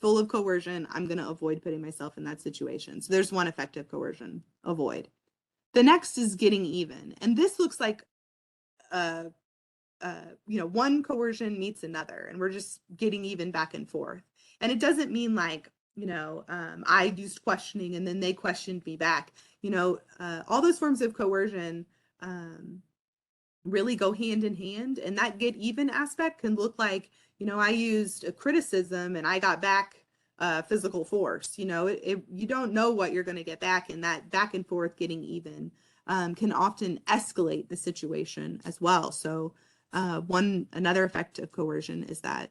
full of coercion, I'm going to avoid putting myself in that situation. So there's one effective coercion, avoid. The next is getting even. And this looks like, one coercion meets another, and we're just getting even back and forth. And it doesn't mean like, I used questioning and then they questioned me back. All those forms of coercion, really go hand in hand, and that get even aspect can look like, I used a criticism and I got back physical force. You don't know what you're going to get back, and that back and forth getting even can often escalate the situation as well. So another effect of coercion is that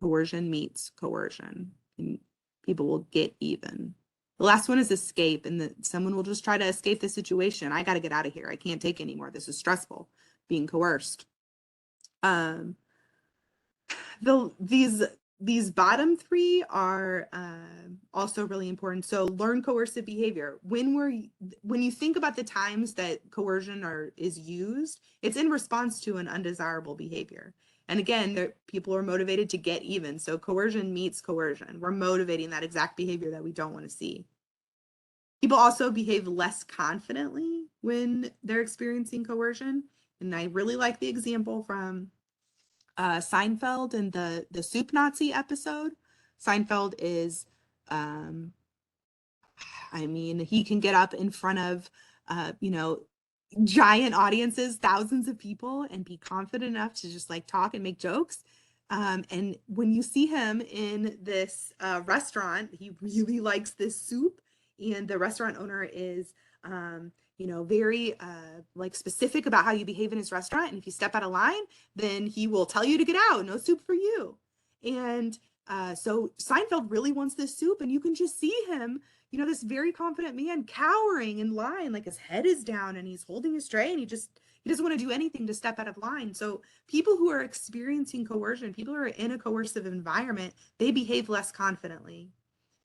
coercion meets coercion, and people will get even. The last one is escape, and that someone will just try to escape the situation. I got to get out of here. I can't take anymore. This is stressful, being coerced. These these bottom three are also really important. So learn coercive behavior. When you think about the times that coercion is used, it's in response to an undesirable behavior. And again, people are motivated to get even. So coercion meets coercion. We're motivating that exact behavior that we don't want to see. People also behave less confidently when they're experiencing coercion. And I really like the example from Seinfeld in the Soup Nazi episode. Seinfeld is, I mean, he can get up in front of, giant audiences, thousands of people, and be confident enough to just like talk and make jokes. And when you see him in this restaurant, he really likes this soup, and the restaurant owner is, very like specific about how you behave in his restaurant. And if you step out of line, then he will tell you to get out. No soup for you. And so Seinfeld really wants this soup, and you can just see him, this very confident man cowering in line, like his head is down and he's holding his tray, and he doesn't want to do anything to step out of line. So people who are experiencing coercion, people who are in a coercive environment, they behave less confidently.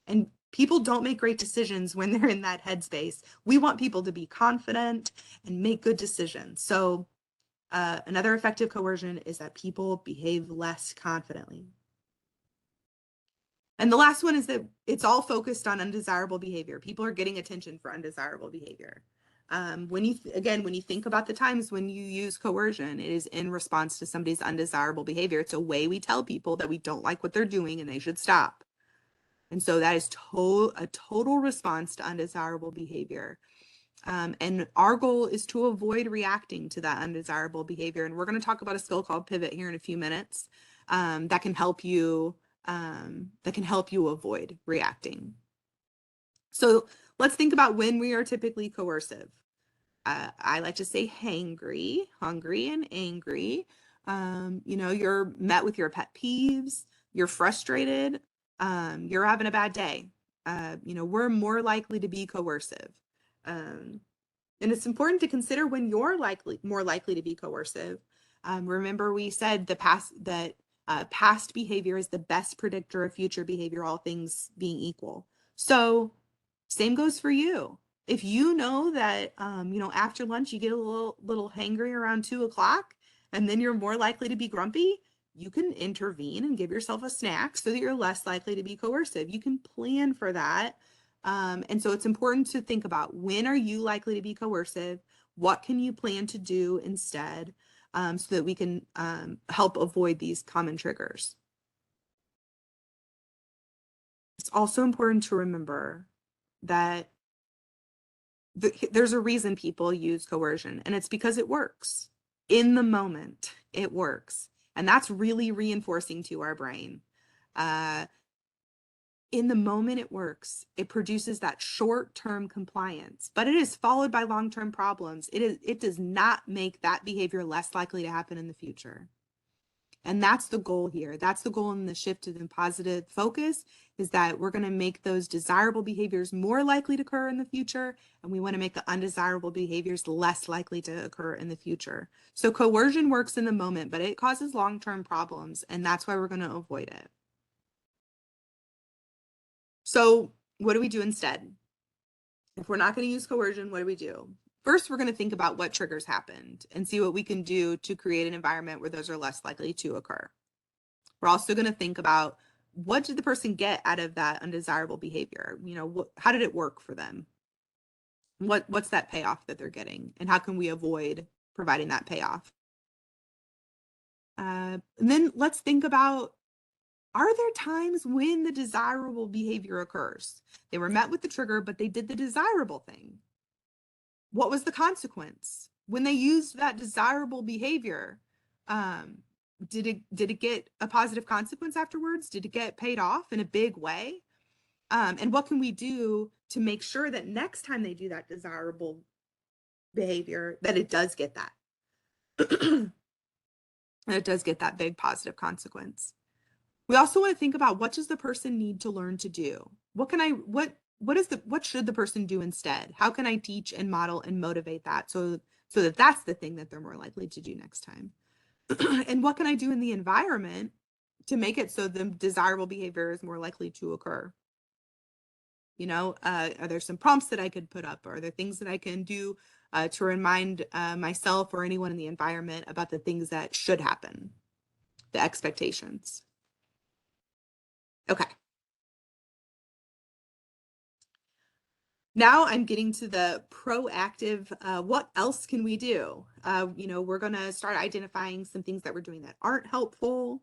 And people don't make great decisions when they're in that headspace. We want people to be confident and make good decisions. So another effective coercion is that people behave less confidently. And the last one is that it's all focused on undesirable behavior. People are getting attention for undesirable behavior. When you think about the times when you use coercion, it is in response to somebody's undesirable behavior. It's a way we tell people that we don't like what they're doing and they should stop. And so that is a total response to undesirable behavior. And our goal is to avoid reacting to that undesirable behavior. And we're going to talk about a skill called pivot here in a few minutes that can help you avoid reacting. So let's think about when we are typically coercive. I like to say hangry, hungry, and angry. You're met with your pet peeves, you're frustrated, you're having a bad day. We're more likely to be coercive. And it's important to consider when you're more likely to be coercive. Remember, we said past behavior is the best predictor of future behavior, all things being equal. So same goes for you. If you know that, after lunch, you get a little hangry around 2:00, and then you're more likely to be grumpy, you can intervene and give yourself a snack so that you're less likely to be coercive. You can plan for that. And so it's important to think about, when are you likely to be coercive? What can you plan to do instead, so that we can help avoid these common triggers? It's also important to remember that there's a reason people use coercion, and it's because it works. In the moment, it works. And that's really reinforcing to our brain. In the moment it works, it produces that short-term compliance, but it is followed by long-term problems. It does not make that behavior less likely to happen in the future. And that's the goal here. That's the goal in the shift to the positive focus, is that we're going to make those desirable behaviors more likely to occur in the future, and we want to make the undesirable behaviors less likely to occur in the future. So coercion works in the moment, but it causes long-term problems, and that's why we're going to avoid it. So what do we do instead? If we're not going to use coercion, what do we do? First, we're going to think about what triggers happened and see what we can do to create an environment where those are less likely to occur. We're also going to think about, what did the person get out of that undesirable behavior? How did it work for them? What's that payoff that they're getting? And how can we avoid providing that payoff? And then let's think about, are there times when the desirable behavior occurs? They were met with the trigger, but they did the desirable thing. What was the consequence? When they used that desirable behavior, did it get a positive consequence afterwards? Did it get paid off in a big way? And what can we do to make sure that next time they do that desirable behavior, that it does get that? And it does get that big positive consequence. We also want to think about, what does the person need to learn to do? What should the person do instead? How can I teach and model and motivate that so that that's the thing that they're more likely to do next time? And what can I do in the environment make it so the desirable behavior is more likely to occur. You know, are there some prompts that I could put up? Or are there things that I can do to remind myself or anyone in the environment about the things that should happen, the expectations? Okay. Now I'm getting to the proactive, what else can we do? You know, we're going to start identifying some things that we're doing that aren't helpful.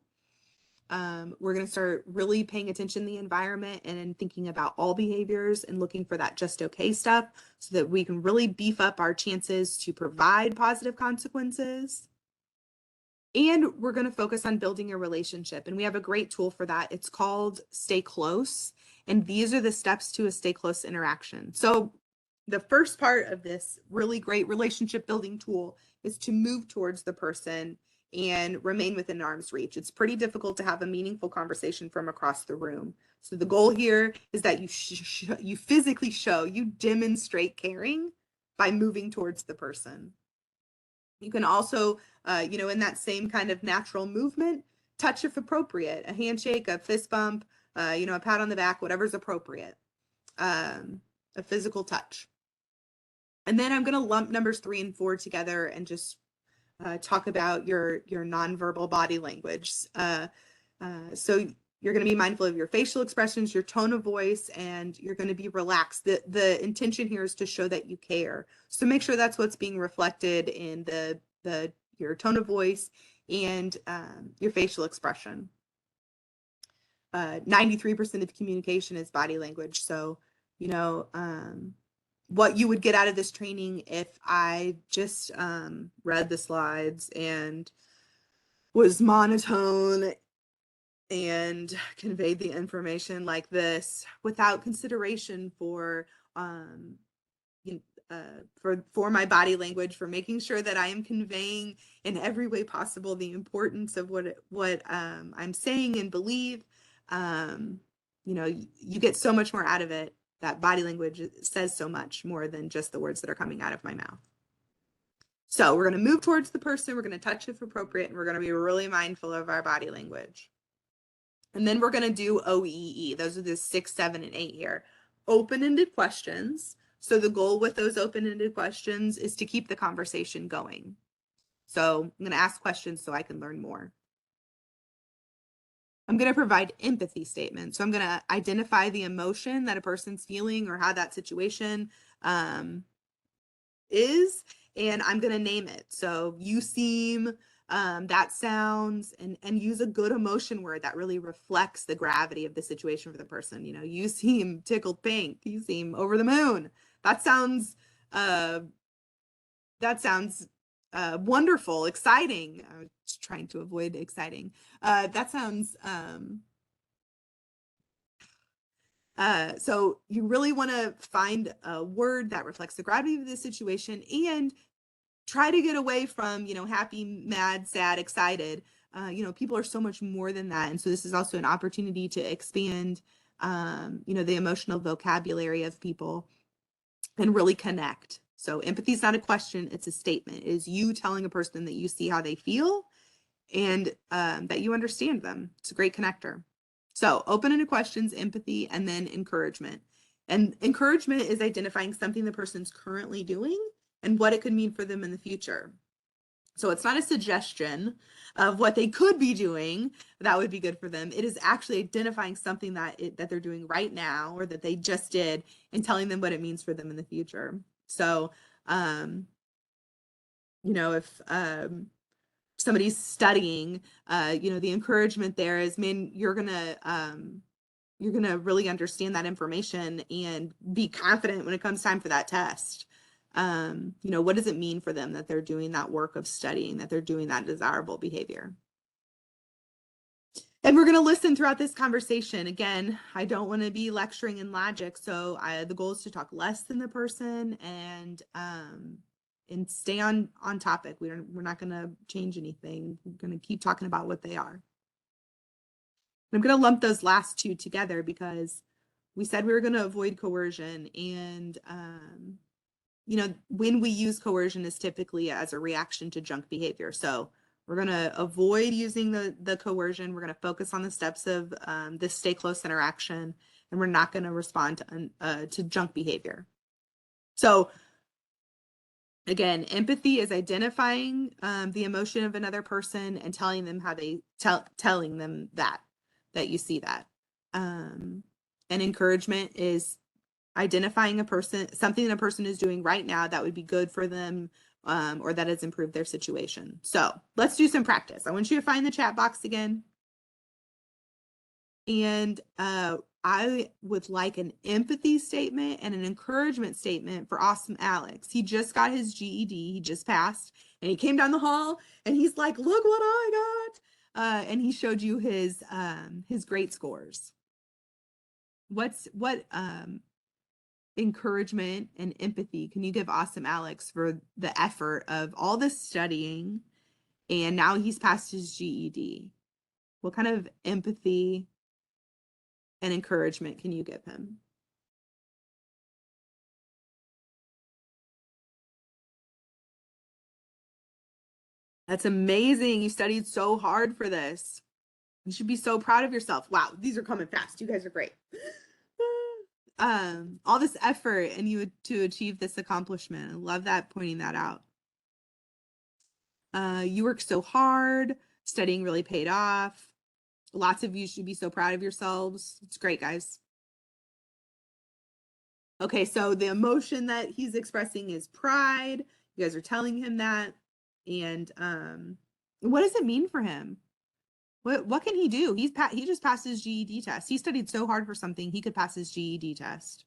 We're going to start really paying attention to the environment and thinking about all behaviors and looking for that just okay stuff so that we can really beef up our chances to provide positive consequences. And we're going to focus on building a relationship. And we have a great tool for that. It's called Stay Close. And these are the steps to a stay close interaction. So the first part of this really great relationship building tool is to move towards the person and remain within arm's reach. It's pretty difficult to have a meaningful conversation from across the room. So the goal here is that you physically show, you demonstrate caring by moving towards the person. You can also, you know, in that same kind of natural movement, touch if appropriate, a handshake, a fist bump, you know, a pat on the back, whatever's appropriate, a physical touch. And then I'm going to lump numbers 3 and 4 together and just talk about your nonverbal body language. So you're going to be mindful of your facial expressions, your tone of voice, and you're going to be relaxed. The intention here is to show that you care. So make sure that's what's being reflected in your tone of voice and your facial expression. 93% of communication is body language. So, you know, what you would get out of this training if I just read the slides and was monotone and conveyed the information like this without consideration for for my body language, for making sure that I am conveying in every way possible the importance of what I'm saying and believe. You know, you get so much more out of it. That body language says so much more than just the words that are coming out of my mouth. So we're going to move towards the person, we're going to touch if appropriate, and we're going to be really mindful of our body language. And then we're going to do OEE. Those are the 6, 7, and 8 here. Open-ended questions. So the goal with those open-ended questions is to keep the conversation going. So I'm going to ask questions so I can learn more. I'm going to provide empathy statements. So I'm going to identify the emotion that a person's feeling or how that situation is, and I'm going to name it. So you seem, that sounds, and use a good emotion word that really reflects the gravity of the situation for the person. You know, you seem tickled pink. You seem over the moon. That sounds wonderful, exciting. I was trying to avoid exciting. That sounds, so you really want to find a word that reflects the gravity of the situation and try to get away from, you know, happy, mad, sad, excited. You know, people are so much more than that. And so this is also an opportunity to expand, you know, the emotional vocabulary of people and really connect. So empathy is not a question, it's a statement. It is you telling a person that you see how they feel and that you understand them. It's a great connector. So open-ended questions, empathy, and then encouragement. And encouragement is identifying something the person's currently doing and what it could mean for them in the future. So it's not a suggestion of what they could be doing that would be good for them. It is actually identifying something that they're doing right now or that they just did and telling them what it means for them in the future. So, you know, if somebody's studying, you know, the encouragement there is, man, you're gonna really understand that information and be confident when it comes time for that test. You know, what does it mean for them that they're doing that work of studying, that they're doing that desirable behavior? And we're going to listen throughout this conversation. Again, I don't want to be lecturing in logic, so the goal is to talk less than the person and stay on topic. We're not going to change anything. We're going to keep talking about what they are. I'm going to lump those last two together because we said we were going to avoid coercion, and you know, when we use coercion is typically as a reaction to junk behavior. So We're going to avoid using the coercion. We're going to focus on the steps of this stay close interaction, and we're not going to respond to junk behavior. So again, empathy is identifying the emotion of another person and telling them how they telling them that you see that. And encouragement is identifying something that a person is doing right now that would be good for them, or that has improved their situation. So let's do some practice. I want you to find the chat box again. And I would like an empathy statement and an encouragement statement for Awesome Alex. He just got his GED. He just passed, and he came down the hall and he's like, look what I got. And he showed you his great scores. What encouragement and empathy can you give Awesome Alex for the effort of all this studying, and now he's passed his GED? What kind of empathy and encouragement can you give him? That's amazing. You studied so hard for this. You should be so proud of yourself. Wow, these are coming fast. You guys are great. All this effort and you to achieve this accomplishment. I love that, pointing that out. You worked so hard. Studying really paid off. Lots of you should be so proud of yourselves. It's great, guys. Okay, so the emotion that he's expressing is pride. You guys are telling him that. And what does it mean for him? What can he do? He just passed his GED test. He studied so hard for something, he could pass his GED test.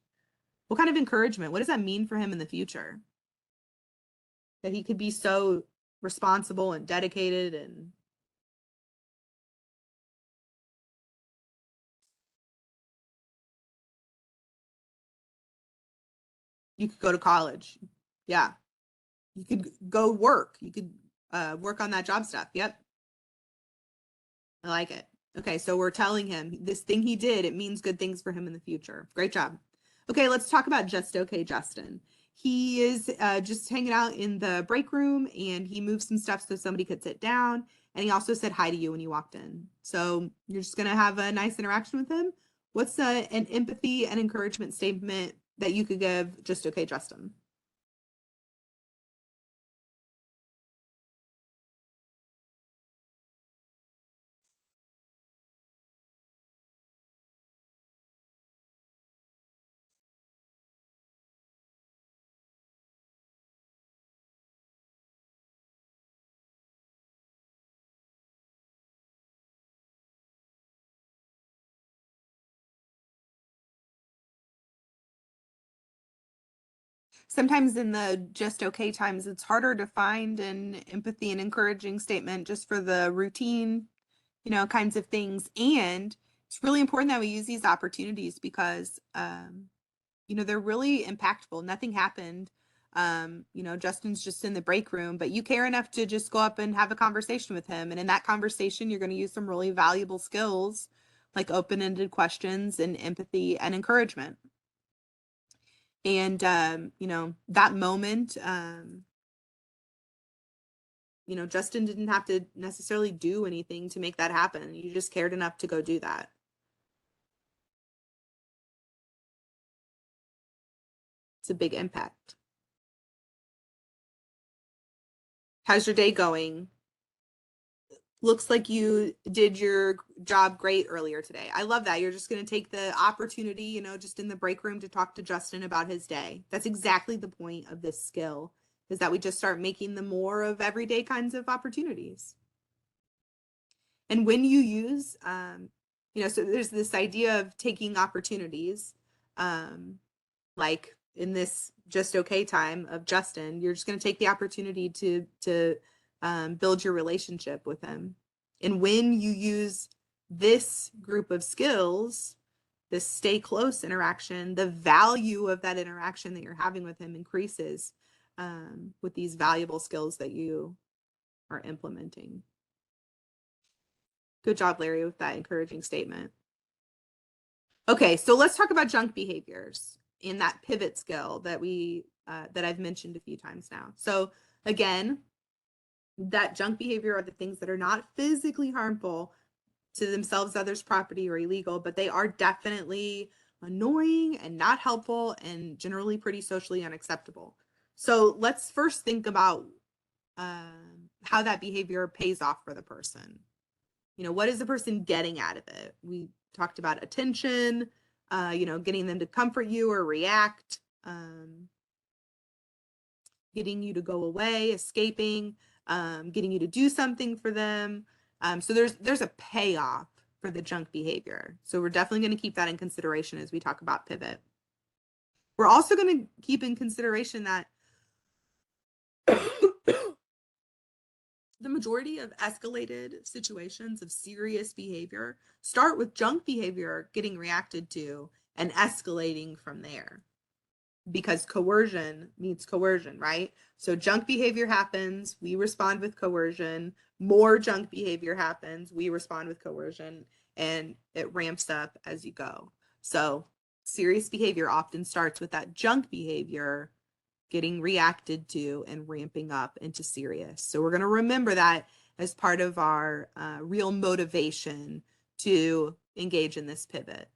What kind of encouragement? What does that mean for him in the future? That he could be so responsible and dedicated and you could go to college. Yeah. You could go work. You could work on that job stuff. Yep. I like it. Okay, so we're telling him this thing he did, it means good things for him in the future. Great job. Okay, let's talk about Just Okay Justin. He is just hanging out in the break room, and he moved some stuff so somebody could sit down. And he also said hi to you when you walked in. So you're just going to have a nice interaction with him. What's an empathy and encouragement statement that you could give Just Okay Justin? Sometimes in the Just Okay times, it's harder to find an empathy and encouraging statement just for the routine, kinds of things. And it's really important that we use these opportunities because, they're really impactful. Nothing happened. Justin's just in the break room, but you care enough to just go up and have a conversation with him. And in that conversation, you're going to use some really valuable skills like open-ended questions and empathy and encouragement. And, that moment, Justin didn't have to necessarily do anything to make that happen. You just cared enough to go do that. It's a big impact. How's your day going? Looks like you did your job great earlier today. I love that. You're just going to take the opportunity, just in the break room to talk to Justin about his day. That's exactly the point of this skill, is that we just start making them more of everyday kinds of opportunities. And when you use, so there's this idea of taking opportunities, like in this Just Okay time of Justin, you're just going to take the opportunity to build your relationship with him. And when you use this group of skills, this stay close interaction, the value of that interaction that you're having with him increases with these valuable skills that you are implementing. Good job, Larry, with that encouraging statement. Okay, so let's talk about junk behaviors in that pivot skill that I've mentioned a few times now. So again, that junk behavior are the things that are not physically harmful to themselves, others, property, or illegal, but they are definitely annoying and not helpful and generally pretty socially unacceptable. So let's first think about how that behavior pays off for the person. You know, what is the person getting out of it? We talked about attention, you know, getting them to comfort you or react, getting you to go away, escaping, getting you to do something for them. So there's a payoff for the junk behavior. So we're definitely going to keep that in consideration as we talk about pivot. We're also going to keep in consideration that the majority of escalated situations of serious behavior start with junk behavior getting reacted to and escalating from there, because coercion meets coercion, right? So junk behavior happens, we respond with coercion. More junk behavior happens, we respond with coercion, and it ramps up as you go. So serious behavior often starts with that junk behavior getting reacted to and ramping up into serious. So we're going to remember that as part of our real motivation to engage in this pivot.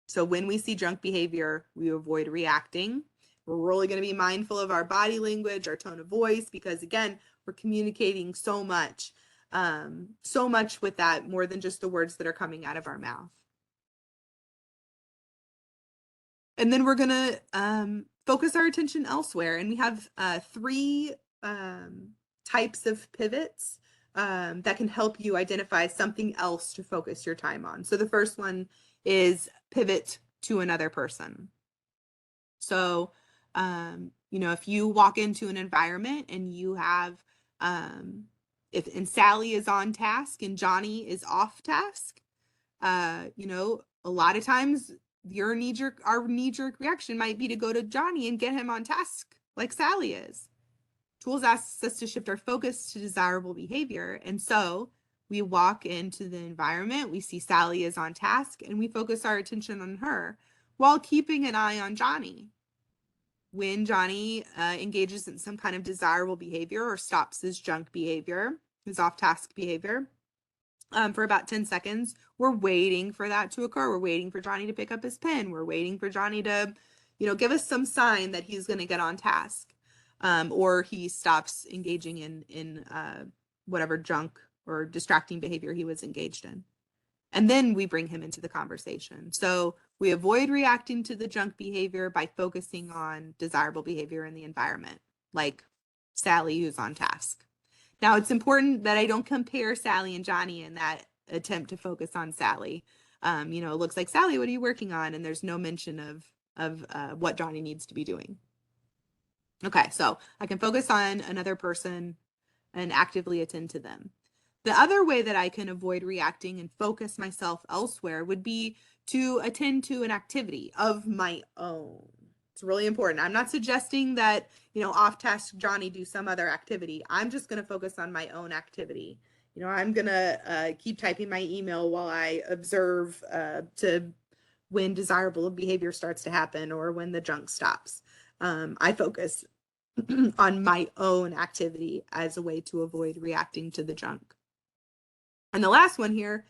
So when we see junk behavior, we avoid reacting. We're really going to be mindful of our body language, our tone of voice, because again, we're communicating so much with that, more than just the words that are coming out of our mouth. And then we're going to focus our attention elsewhere. And we have three types of pivots that can help you identify something else to focus your time on. So the first one is pivot to another person. So, you know, if you walk into an environment and you have, and Sally is on task and Johnny is off task, you know, a lot of times our knee-jerk reaction might be to go to Johnny and get him on task like Sally is. Tools asks us to shift our focus to desirable behavior. And so we walk into the environment, we see Sally is on task, and we focus our attention on her while keeping an eye on Johnny. When Johnny engages in some kind of desirable behavior or stops his junk behavior, his off-task behavior, for about 10 seconds, we're waiting for that to occur. We're waiting for Johnny to pick up his pen. We're waiting for Johnny to, you know, give us some sign that he's going to get on task, or he stops engaging in whatever junk or distracting behavior he was engaged in. And then we bring him into the conversation. So we avoid reacting to the junk behavior by focusing on desirable behavior in the environment, like Sally, who's on task. Now, it's important that I don't compare Sally and Johnny in that attempt to focus on Sally. You know, it looks like, Sally, what are you working on? And there's no mention of what Johnny needs to be doing. Okay, so I can focus on another person and actively attend to them. The other way that I can avoid reacting and focus myself elsewhere would be to attend to an activity of my own. It's really important. I'm not suggesting that, you know, off task Johnny do some other activity. I'm just going to focus on my own activity. You know, I'm going to keep typing my email while I observe to when desirable behavior starts to happen or when the junk stops. I focus on my own activity as a way to avoid reacting to the junk. And the last one here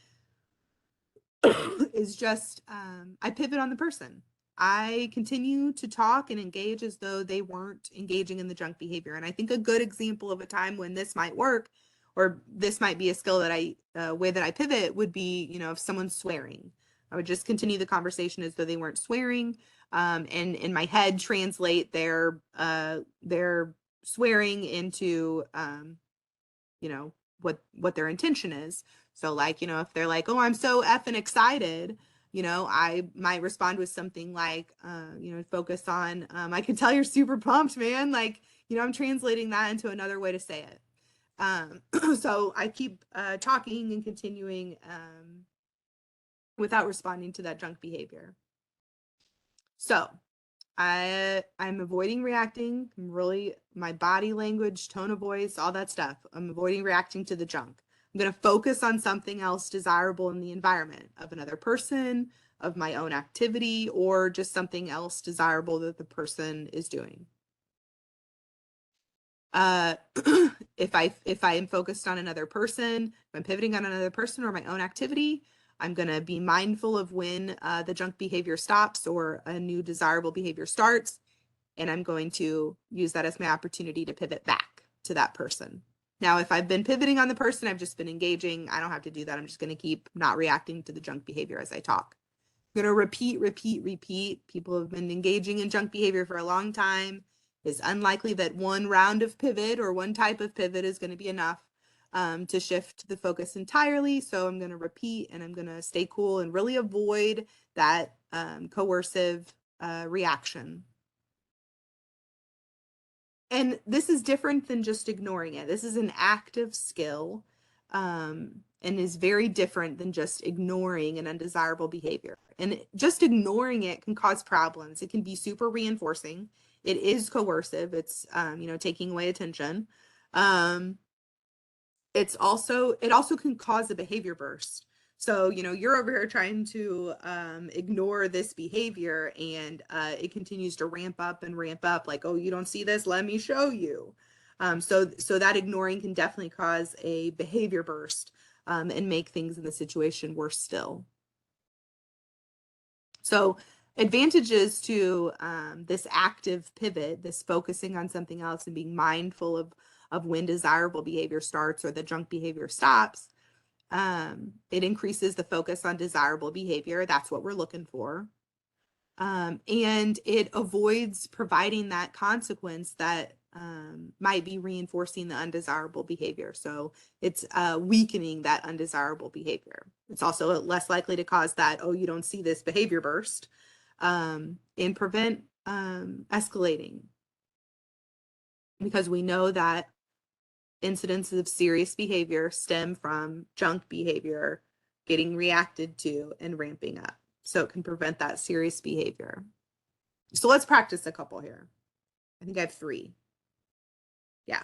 is just, I pivot on the person. I continue to talk and engage as though they weren't engaging in the junk behavior. And I think a good example of a time when this might work, or this might be a skill that way that I pivot, would be, you know, if someone's swearing, I would just continue the conversation as though they weren't swearing, and in my head translate their swearing into, you know, what their intention is. So like, you know, if they're like, oh, I'm so effing excited, you know, I might respond with something like, you know, focus on, I can tell you're super pumped, man. Like, you know, I'm translating that into another way to say it. So I keep talking and continuing without responding to that junk behavior. So I'm avoiding reacting. I'm really, my body language, tone of voice, all that stuff. I'm avoiding reacting to the junk. I'm going to focus on something else desirable in the environment, of another person, of my own activity, or just something else desirable that the person is doing. If I am focused on another person, if I'm pivoting on another person or my own activity, I'm going to be mindful of when the junk behavior stops or a new desirable behavior starts. And I'm going to use that as my opportunity to pivot back to that person. Now, if I've been pivoting on the person, I've just been engaging, I don't have to do that. I'm just going to keep not reacting to the junk behavior as I talk. I'm going to repeat, repeat, repeat. People have been engaging in junk behavior for a long time. It's unlikely that one round of pivot or one type of pivot is going to be enough to shift the focus entirely. So I'm going to repeat and I'm going to stay cool and really avoid that coercive reaction. And this is different than just ignoring it. This is an active skill and is very different than just ignoring an undesirable behavior. And just ignoring it can cause problems. It can be super reinforcing. It is coercive. It's, taking away attention. It also can cause a behavior burst. So, you're over here trying to ignore this behavior and it continues to ramp up like, oh, you don't see this? Let me show you. So that ignoring can definitely cause a behavior burst and make things in the situation worse still. So advantages to this active pivot, this focusing on something else and being mindful of when desirable behavior starts or the junk behavior stops. It increases the focus on desirable behavior. That's what we're looking for. And it avoids providing that consequence that might be reinforcing the undesirable behavior. So it's weakening that undesirable behavior. It's also less likely to cause that, oh, you don't see this behavior burst, and prevent escalating. Because we know that incidences of serious behavior stem from junk behavior getting reacted to and ramping up. So it can prevent that serious behavior. So let's practice a couple here. I think I have 3. Yeah.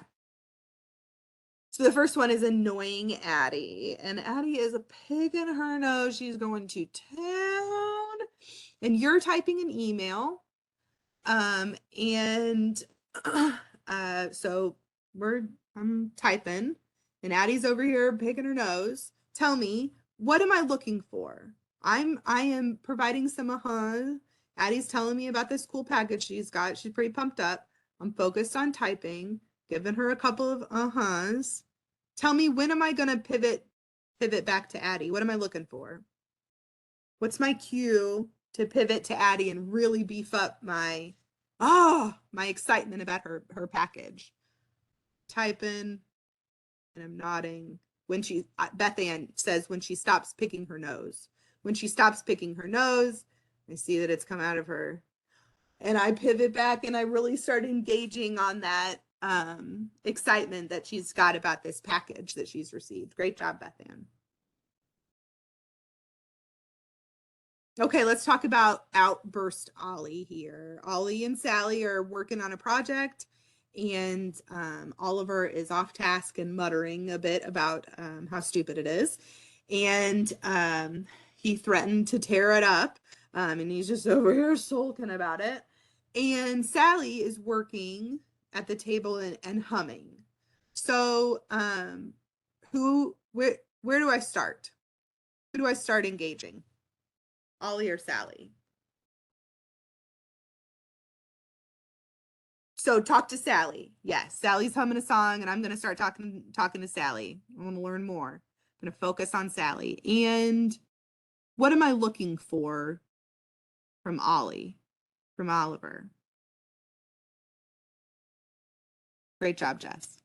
So the first one is annoying Addie. And Addie is a pig in her nose. She's going to town. And you're typing an email. So I'm typing and Addie's over here picking her nose. Tell me, what am I looking for? I am providing some Addie's telling me about this cool package she's got. She's pretty pumped up. I'm focused on typing, giving her a couple of Tell me, when am I gonna pivot back to Addie? What am I looking for? What's my cue to pivot to Addie and really beef up my excitement about her package? Typing and I'm nodding. When Beth Ann says when she stops picking her nose. When she stops picking her nose, I see that it's come out of her. And I pivot back and I really start engaging on that excitement that she's got about this package that she's received. Great job, Beth Ann. Okay, let's talk about Outburst Ollie here. Ollie and Sally are working on a project and Oliver is off task and muttering a bit about how stupid it is. And he threatened to tear it up and he's just over here sulking about it. And Sally is working at the table and humming. So where do I start? Who do I start engaging? Ollie or Sally? So talk to Sally. Yes, Sally's humming a song and I'm going to start talking to Sally. I want to learn more. I'm going to focus on Sally. And what am I looking for from Ollie, from Oliver? Great job, Jess.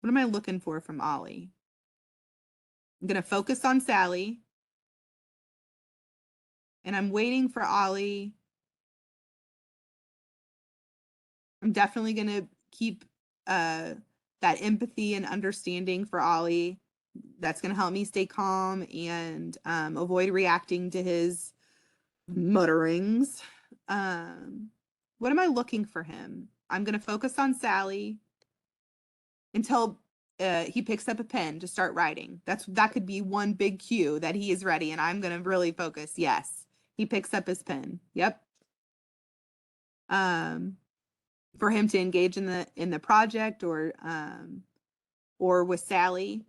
What am I looking for from Ollie? I'm going to focus on Sally. And I'm waiting for Ollie. I'm definitely going to keep that empathy and understanding for Ollie. That's going to help me stay calm and avoid reacting to his mutterings. What am I looking for him? I'm going to focus on Sally until he picks up a pen to start writing. That could be one big cue that he is ready and I'm going to really focus. Yes, he picks up his pen. Yep. for him to engage in the project or with Sally.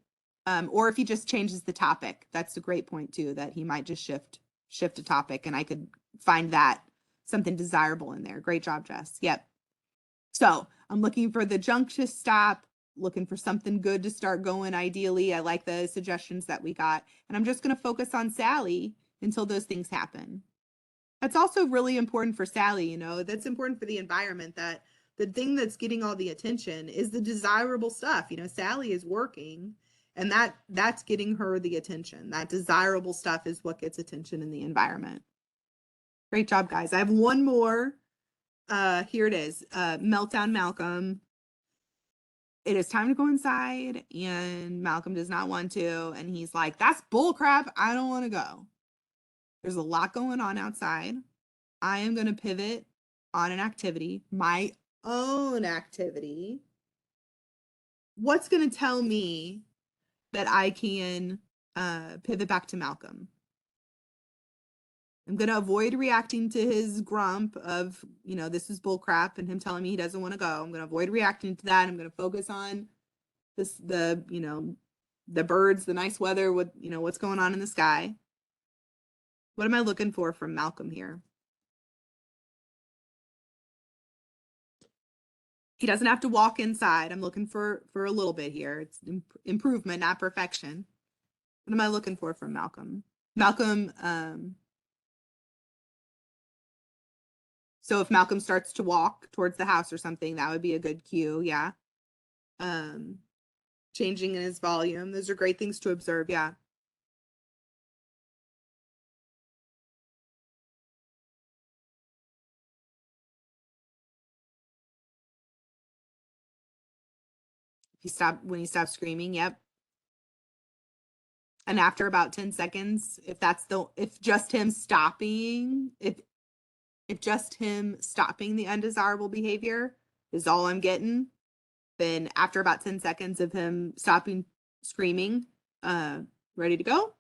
Or if he just changes the topic, that's a great point too, that he might just shift a topic, and I could find that something desirable in there. Great job, Jess. Yep. So I'm looking for the junk to stop, looking for something good to start going. Ideally, I like the suggestions that we got, and I'm just going to focus on Sally until those things happen. That's also really important for Sally, you know, that's important for the environment, that the thing that's getting all the attention is the desirable stuff. You know, Sally is working, and that's getting her the attention. That desirable stuff is what gets attention in the environment. Great job, guys. I have one more. Here it is. Meltdown Malcolm. It is time to go inside, and Malcolm does not want to, and he's like, that's bullcrap. I don't want to go. There's a lot going on outside. I am going to pivot on an activity, my own activity. What's going to tell me that I can pivot back to Malcolm? I'm going to avoid reacting to his grump of, you know, this is bull crap and him telling me he doesn't want to go. I'm going to avoid reacting to that. I'm going to focus on you know, the birds, the nice weather, what, you know, what's going on in the sky. What am I looking for from Malcolm here? He doesn't have to walk inside. I'm looking for a little bit here. It's improvement, not perfection. What am I looking for from Malcolm? Malcolm, so if Malcolm starts to walk towards the house or something, that would be a good cue. Yeah. Changing in his volume. Those are great things to observe. Yeah. When he stops screaming. Yep. And after about 10 seconds, if just him stopping, if just him stopping the undesirable behavior is all I'm getting, then after about 10 seconds of him stopping screaming, ready to go.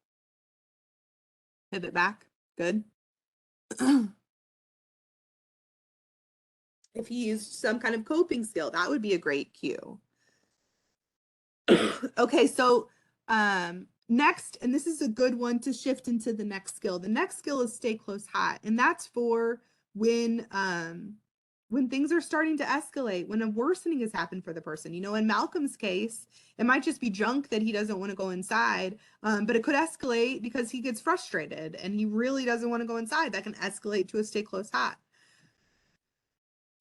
Pivot back. Good. If he used some kind of coping skill, that would be a great cue. Okay, so next, and this is a good one to shift into the next skill. The next skill is stay close hot, and that's for when things are starting to escalate, when a worsening has happened for the person. You know, in Malcolm's case, it might just be junk that he doesn't want to go inside, but it could escalate because he gets frustrated and he really doesn't want to go inside. That can escalate to a stay close hot.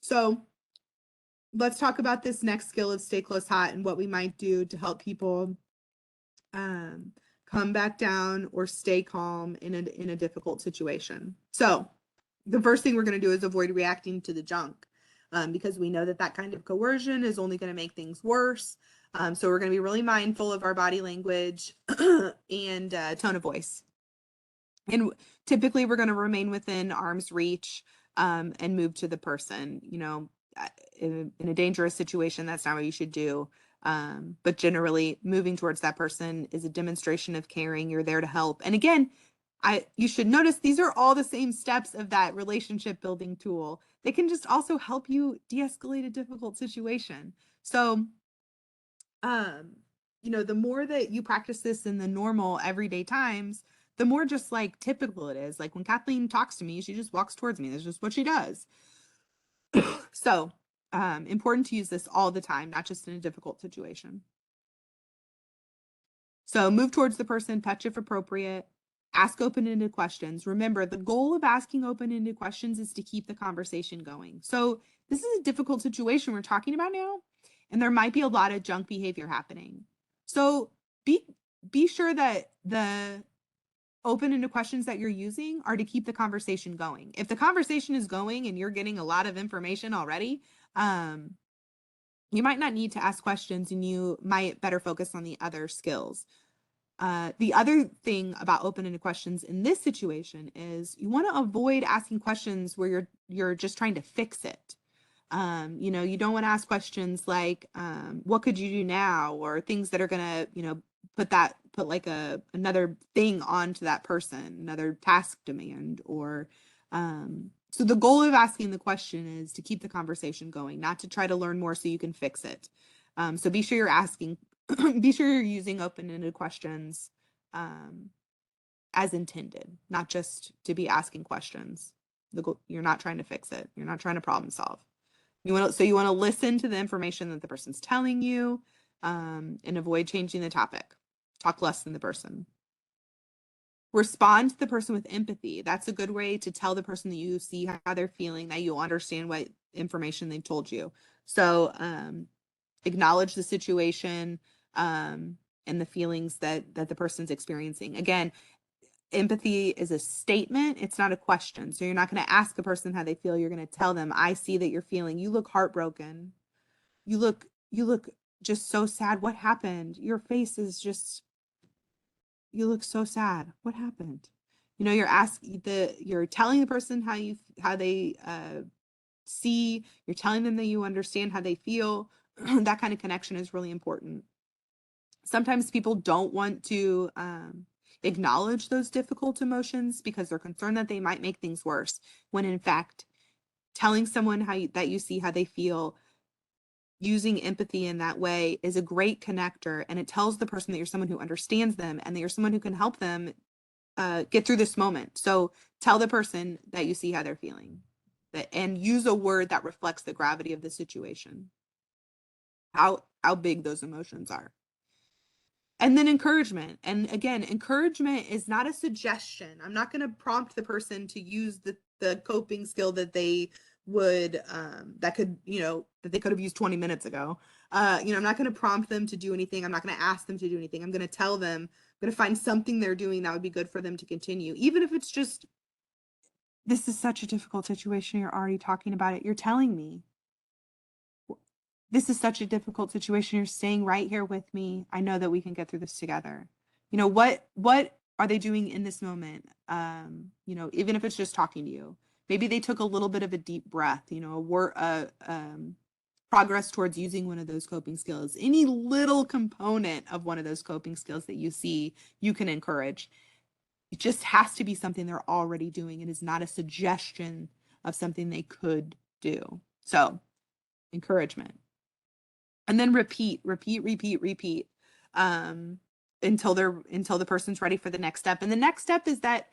So let's talk about this next skill of stay close hot and what we might do to help people come back down or stay calm in a difficult situation. So the first thing we're going to do is avoid reacting to the junk, because we know that kind of coercion is only going to make things worse. So we're going to be really mindful of our body language and tone of voice. And typically we're going to remain within arm's reach and move to the person. You know, in a dangerous situation, that's not what you should do. But generally moving towards that person is a demonstration of caring. You're there to help. And again, you should notice these are all the same steps of that relationship building tool. They can just also help you de-escalate a difficult situation. So, you know, the more that you practice this in the normal everyday times, the more just like typical it is. Like when Kathleen talks to me, she just walks towards me. That's just what she does. So, important to use this all the time, not just in a difficult situation. So move towards the person, touch if appropriate, ask open-ended questions. Remember, the goal of asking open-ended questions is to keep the conversation going. So this is a difficult situation we're talking about now, and there might be a lot of junk behavior happening. So be sure that the open-ended questions that you're using are to keep the conversation going. If the conversation is going and you're getting a lot of information already, you might not need to ask questions and you might better focus on the other skills. The other thing about open-ended questions in this situation is you want to avoid asking questions where you're just trying to fix it. You know, you don't want to ask questions like, what could you do now? Or things that are going to, you know, put like another thing onto that person, another task demand, or So the goal of asking the question is to keep the conversation going, not to try to learn more so you can fix it. So be sure you're asking, be sure you're using open-ended questions as intended, not just to be asking questions. You're not trying to fix it. You're not trying to problem solve. You want to listen to the information that the person's telling you, and avoid changing the topic. Talk less than the person. Respond to the person with empathy. That's a good way to tell the person that you see how they're feeling, that you understand what information they've told you. So acknowledge the situation and the feelings that the person's experiencing. Again, empathy is a statement. It's not a question. So you're not going to ask a person how they feel. You're going to tell them, I see that you're feeling, you look heartbroken. You look just so sad. What happened? Your face is just, you look so sad. What happened? You know, you're telling the person how they see, you're telling them that you understand how they feel. That kind of connection is really important. Sometimes people don't want to acknowledge those difficult emotions because they're concerned that they might make things worse, when in fact, telling someone that you see how they feel, using empathy in that way is a great connector, and it tells the person that you're someone who understands them and that you're someone who can help them get through this moment. So tell the person that you see how they're feeling, and use a word that reflects the gravity of the situation, how big those emotions are. And then encouragement. And again, encouragement is not a suggestion. I'm not going to prompt the person to use the coping skill that they would that they could have used 20 minutes ago. I'm not going to prompt them to do anything. I'm not going to ask them to do anything. I'm going to tell them, I'm going to find something they're doing that would be good for them to continue, even if it's just, this is such a difficult situation, you're already talking about it, you're telling me this is such a difficult situation, you're staying right here with me, I know that we can get through this together. What are they doing in this moment? Even if it's just talking to you, maybe they took a little bit of a deep breath, progress towards using one of those coping skills. Any little component of one of those coping skills that you see, you can encourage. It just has to be something they're already doing. It is not a suggestion of something they could do. So encouragement. And then repeat until the person's ready for the next step. And the next step is that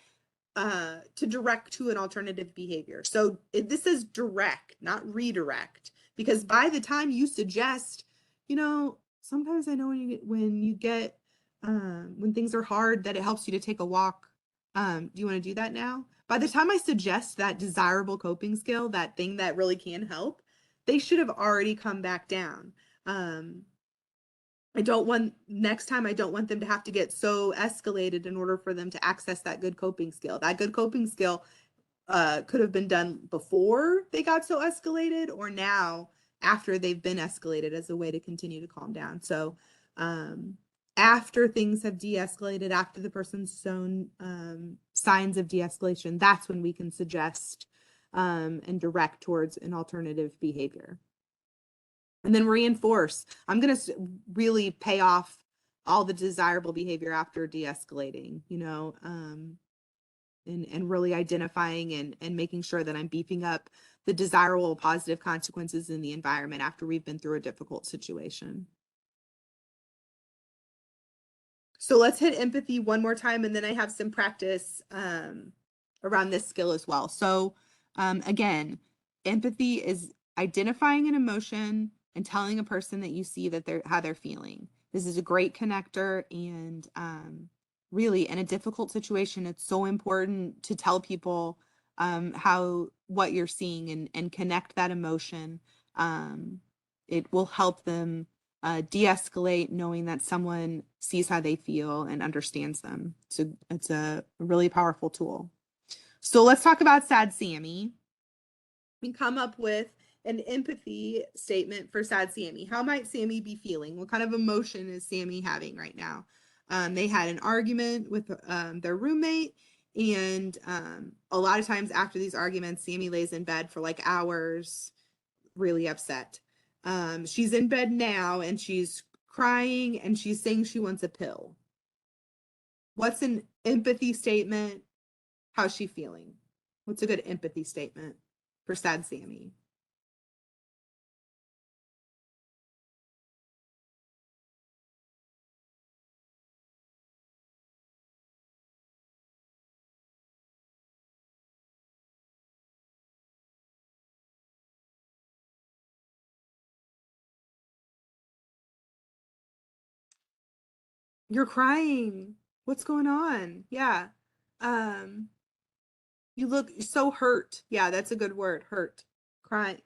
to direct to an alternative behavior. So this is direct, not redirect, because by the time you suggest, sometimes I know when things are hard, that it helps you to take a walk. Do you want to do that now? By the time I suggest that desirable coping skill, that thing that really can help, they should have already come back down. Next time I don't want them to have to get so escalated in order for them to access that good coping skill. That good coping skill could have been done before they got so escalated, or now after they've been escalated, as a way to continue to calm down. So after things have de-escalated, after the person's shown signs of de-escalation, that's when we can suggest and direct towards an alternative behavior. And then reinforce. I'm going to really pay off all the desirable behavior after de-escalating, and really identifying and making sure that I'm beefing up the desirable positive consequences in the environment after we've been through a difficult situation. So let's hit empathy one more time, and then I have some practice around this skill as well. So again, empathy is identifying an emotion and telling a person that you see that how they're feeling. This is a great connector, and really in a difficult situation, it's so important to tell people what you're seeing and connect that emotion. It will help them de-escalate, knowing that someone sees how they feel and understands them. So it's a really powerful tool. So let's talk about Sad Sammy. We come up with an empathy statement for Sad Sammy. How might Sammy be feeling? What kind of emotion is Sammy having right now? They had an argument with their roommate, and a lot of times after these arguments, Sammy lays in bed for like hours, really upset. She's in bed now and she's crying and she's saying she wants a pill. What's an empathy statement? How's she feeling? What's a good empathy statement for sad Sammy? You're crying. What's going on? Yeah. Um, you look so hurt. Yeah, that's a good word. Hurt. Crying.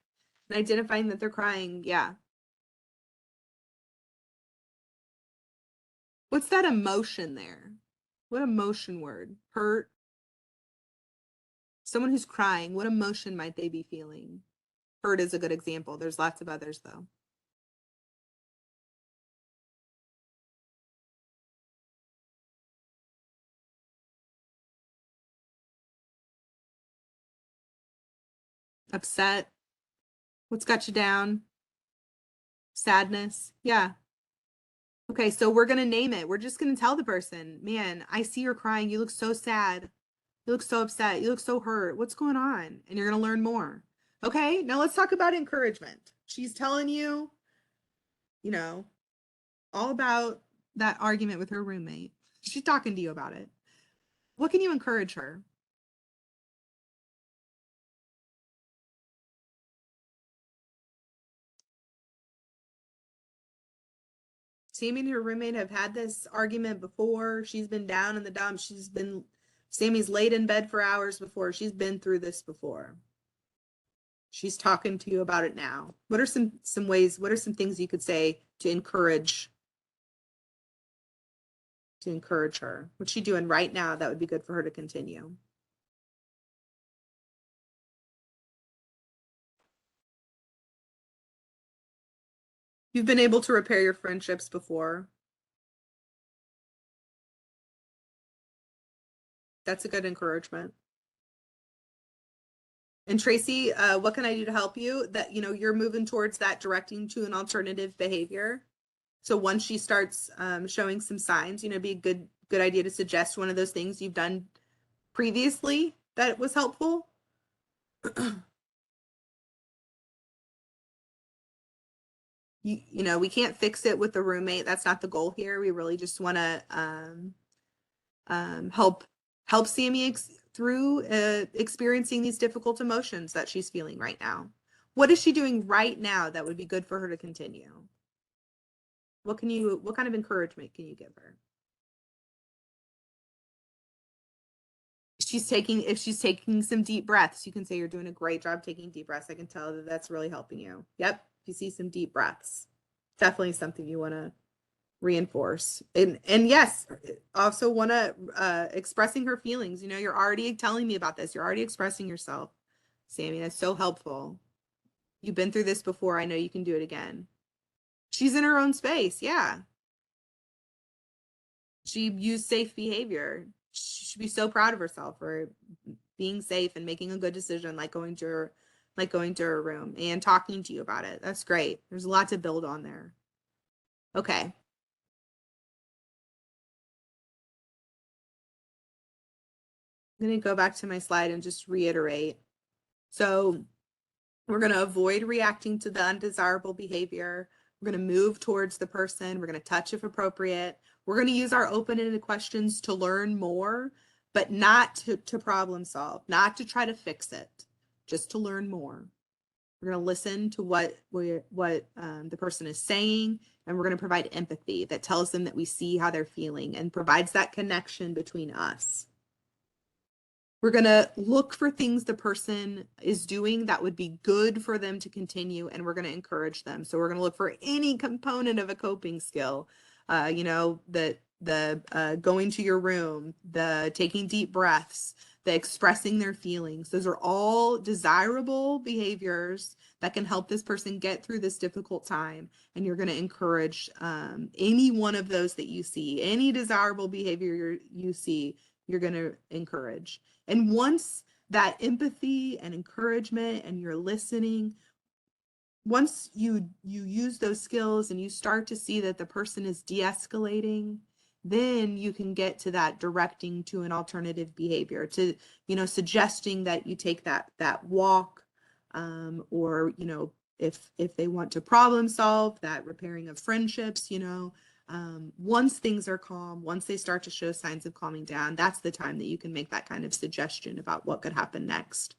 And identifying that they're crying. Yeah. What's that emotion there? What emotion word? Hurt. Someone who's crying, what emotion might they be feeling? Hurt is a good example. There's lots of others though. Upset. What's got you down? Sadness. Yeah. Okay, so we're gonna name it. We're just gonna tell the person, man, I see you're crying. You look so sad. You look so upset. You look so hurt. What's going on? And you're gonna learn more. Okay, now let's talk about encouragement. She's telling you, you know, all about that argument with her roommate. She's talking to you about it. What can you encourage her? Sammy and her roommate have had this argument before. She's been down in the dumps. Sammy's laid in bed for hours before. She's been through this before. She's talking to you about it now. What are some ways, what are some things you could say to encourage her? What's she doing right now that would be good for her to continue? You've been able to repair your friendships before. That's a good encouragement. And Tracy, what can I do to help you? That, you're moving towards that directing to an alternative behavior. So once she starts showing some signs, it'd be a good idea to suggest one of those things you've done previously that was helpful. We can't fix it with the roommate. That's not the goal here. We really just want to help Sammy through experiencing these difficult emotions that she's feeling right now. What is she doing right now that would be good for her to continue? What kind of encouragement can you give her? If she's taking some deep breaths, you can say you're doing a great job taking deep breaths. I can tell that that's really helping you. Yep. If you see some deep breaths, definitely something you want to reinforce. And yes, also want to expressing her feelings. You're already telling me about this. You're already expressing yourself, Sammy. That's so helpful. You've been through this before. I know you can do it again. She's in her own space. Yeah. She used safe behavior. She should be so proud of herself for being safe and making a good decision, like going to her room and talking to you about it. That's great. There's a lot to build on there. Okay. I'm going to go back to my slide and just reiterate. So we're going to avoid reacting to the undesirable behavior. We're going to move towards the person. We're going to touch if appropriate. We're going to use our open-ended questions to learn more, but not to problem solve, not to try to fix it, just to learn more. We're going to listen to what the person is saying, and we're going to provide empathy that tells them that we see how they're feeling and provides that connection between us. We're going to look for things the person is doing that would be good for them to continue, and we're going to encourage them. So we're going to look for any component of a coping skill, the going to your room, the taking deep breaths, the expressing their feelings. Those are all desirable behaviors that can help this person get through this difficult time. And you're going to encourage any one of those that you see, any desirable behavior you see, you're going to encourage. And once that empathy and encouragement and you're listening, once you use those skills and you start to see that the person is de-escalating then you can get to that directing to an alternative behavior, to, suggesting that you take that walk, or, if they want to problem solve, that repairing of friendships, once things are calm, once they start to show signs of calming down, that's the time that you can make that kind of suggestion about what could happen next.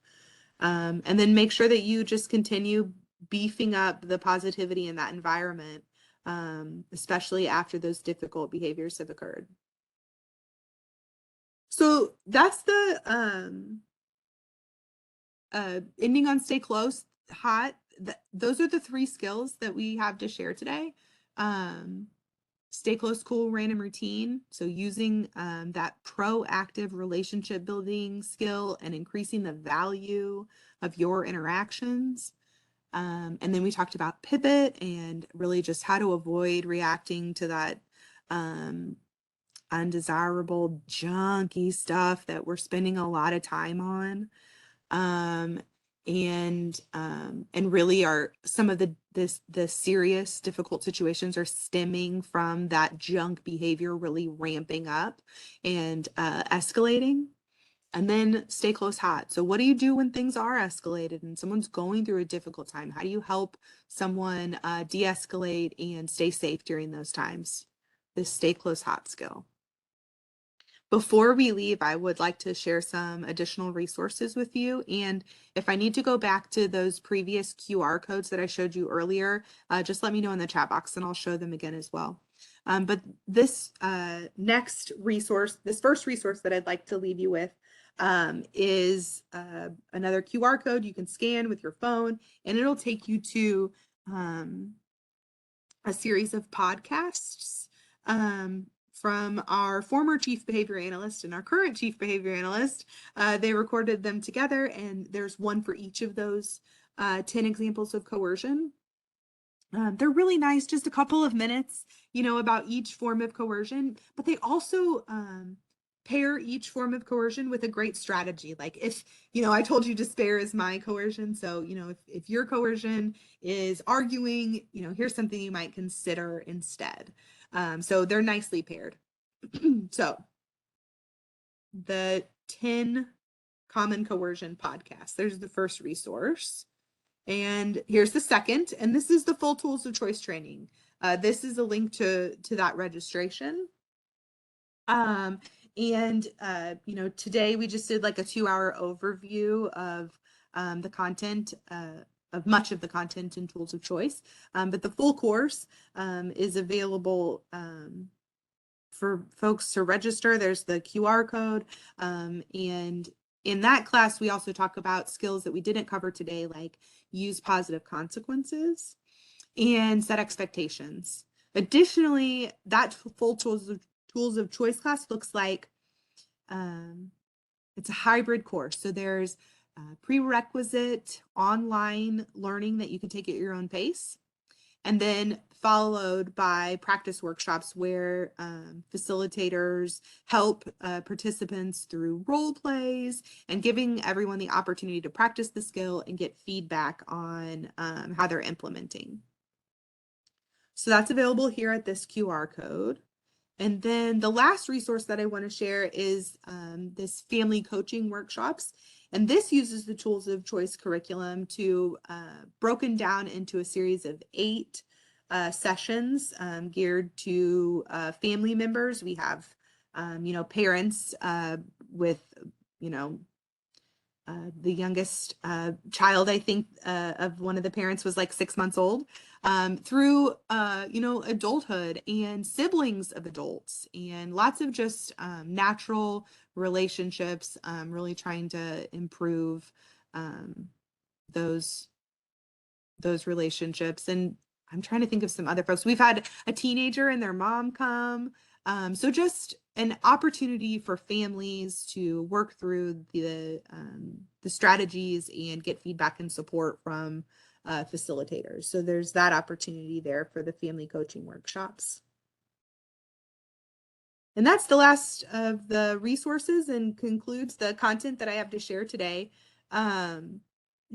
And then make sure that you just continue beefing up the positivity in that environment, especially after those difficult behaviors have occurred. So that's the ending on stay close, hot. Those are the 3 skills that we have to share today. Stay close, cool, random routine. So using that proactive relationship building skill and increasing the value of your interactions. And then we talked about pivot and really just how to avoid reacting to that undesirable, junky stuff that we're spending a lot of time on. And really are some of the serious, difficult situations are stemming from that junk behavior really ramping up and escalating. And then stay close hot. So what do you do when things are escalated and someone's going through a difficult time? How do you help someone de-escalate and stay safe during those times? This stay close hot skill. Before we leave, I would like to share some additional resources with you. And if I need to go back to those previous QR codes that I showed you earlier, just let me know in the chat box and I'll show them again as well. But this next resource, this first resource that I'd like to leave you with is another QR code you can scan with your phone, and it'll take you to a series of podcasts from our former chief behavior analyst and our current chief behavior analyst. They recorded them together, and there's one for each of those 10 examples of coercion. They're really nice, just a couple of minutes, about each form of coercion, but they also pair each form of coercion with a great strategy. Like if, I told you despair is my coercion. So, if your coercion is arguing, here's something you might consider instead. So they're nicely paired. So the 10 common coercion podcasts, there's the first resource. And here's the second, and this is the full tools of choice training. This is a link to that registration. Today we just did like a 2-hour overview of the content, of much of the content in tools of choice. But the full course is available for folks to register. There's the QR code. And in that class, we also talk about skills that we didn't cover today, like use positive consequences and set expectations. Additionally, that full tools of choice class looks like it's a hybrid course. So there's prerequisite online learning that you can take at your own pace, and then followed by practice workshops where facilitators help participants through role plays and giving everyone the opportunity to practice the skill and get feedback on how they're implementing. So that's available here at this QR code. And then the last resource that I want to share is this family coaching workshops. And this uses the tools of choice curriculum to broken down into a series of 8 sessions geared to family members. We have, parents with, the youngest child, I think, of one of the parents was like 6 months old, through, adulthood and siblings of adults and lots of just natural relationships, really trying to improve those relationships. And I'm trying to think of some other folks. We've had a teenager and their mom come. So just an opportunity for families to work through the strategies and get feedback and support from facilitators. So there's that opportunity there for the family coaching workshops. And that's the last of the resources and concludes the content that I have to share today. I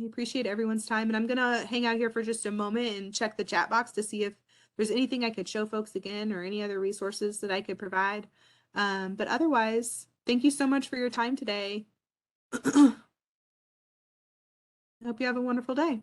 appreciate everyone's time, and I'm gonna hang out here for just a moment and check the chat box to see if there's anything I could show folks again or any other resources that I could provide. But otherwise, thank you so much for your time today. I hope you have a wonderful day.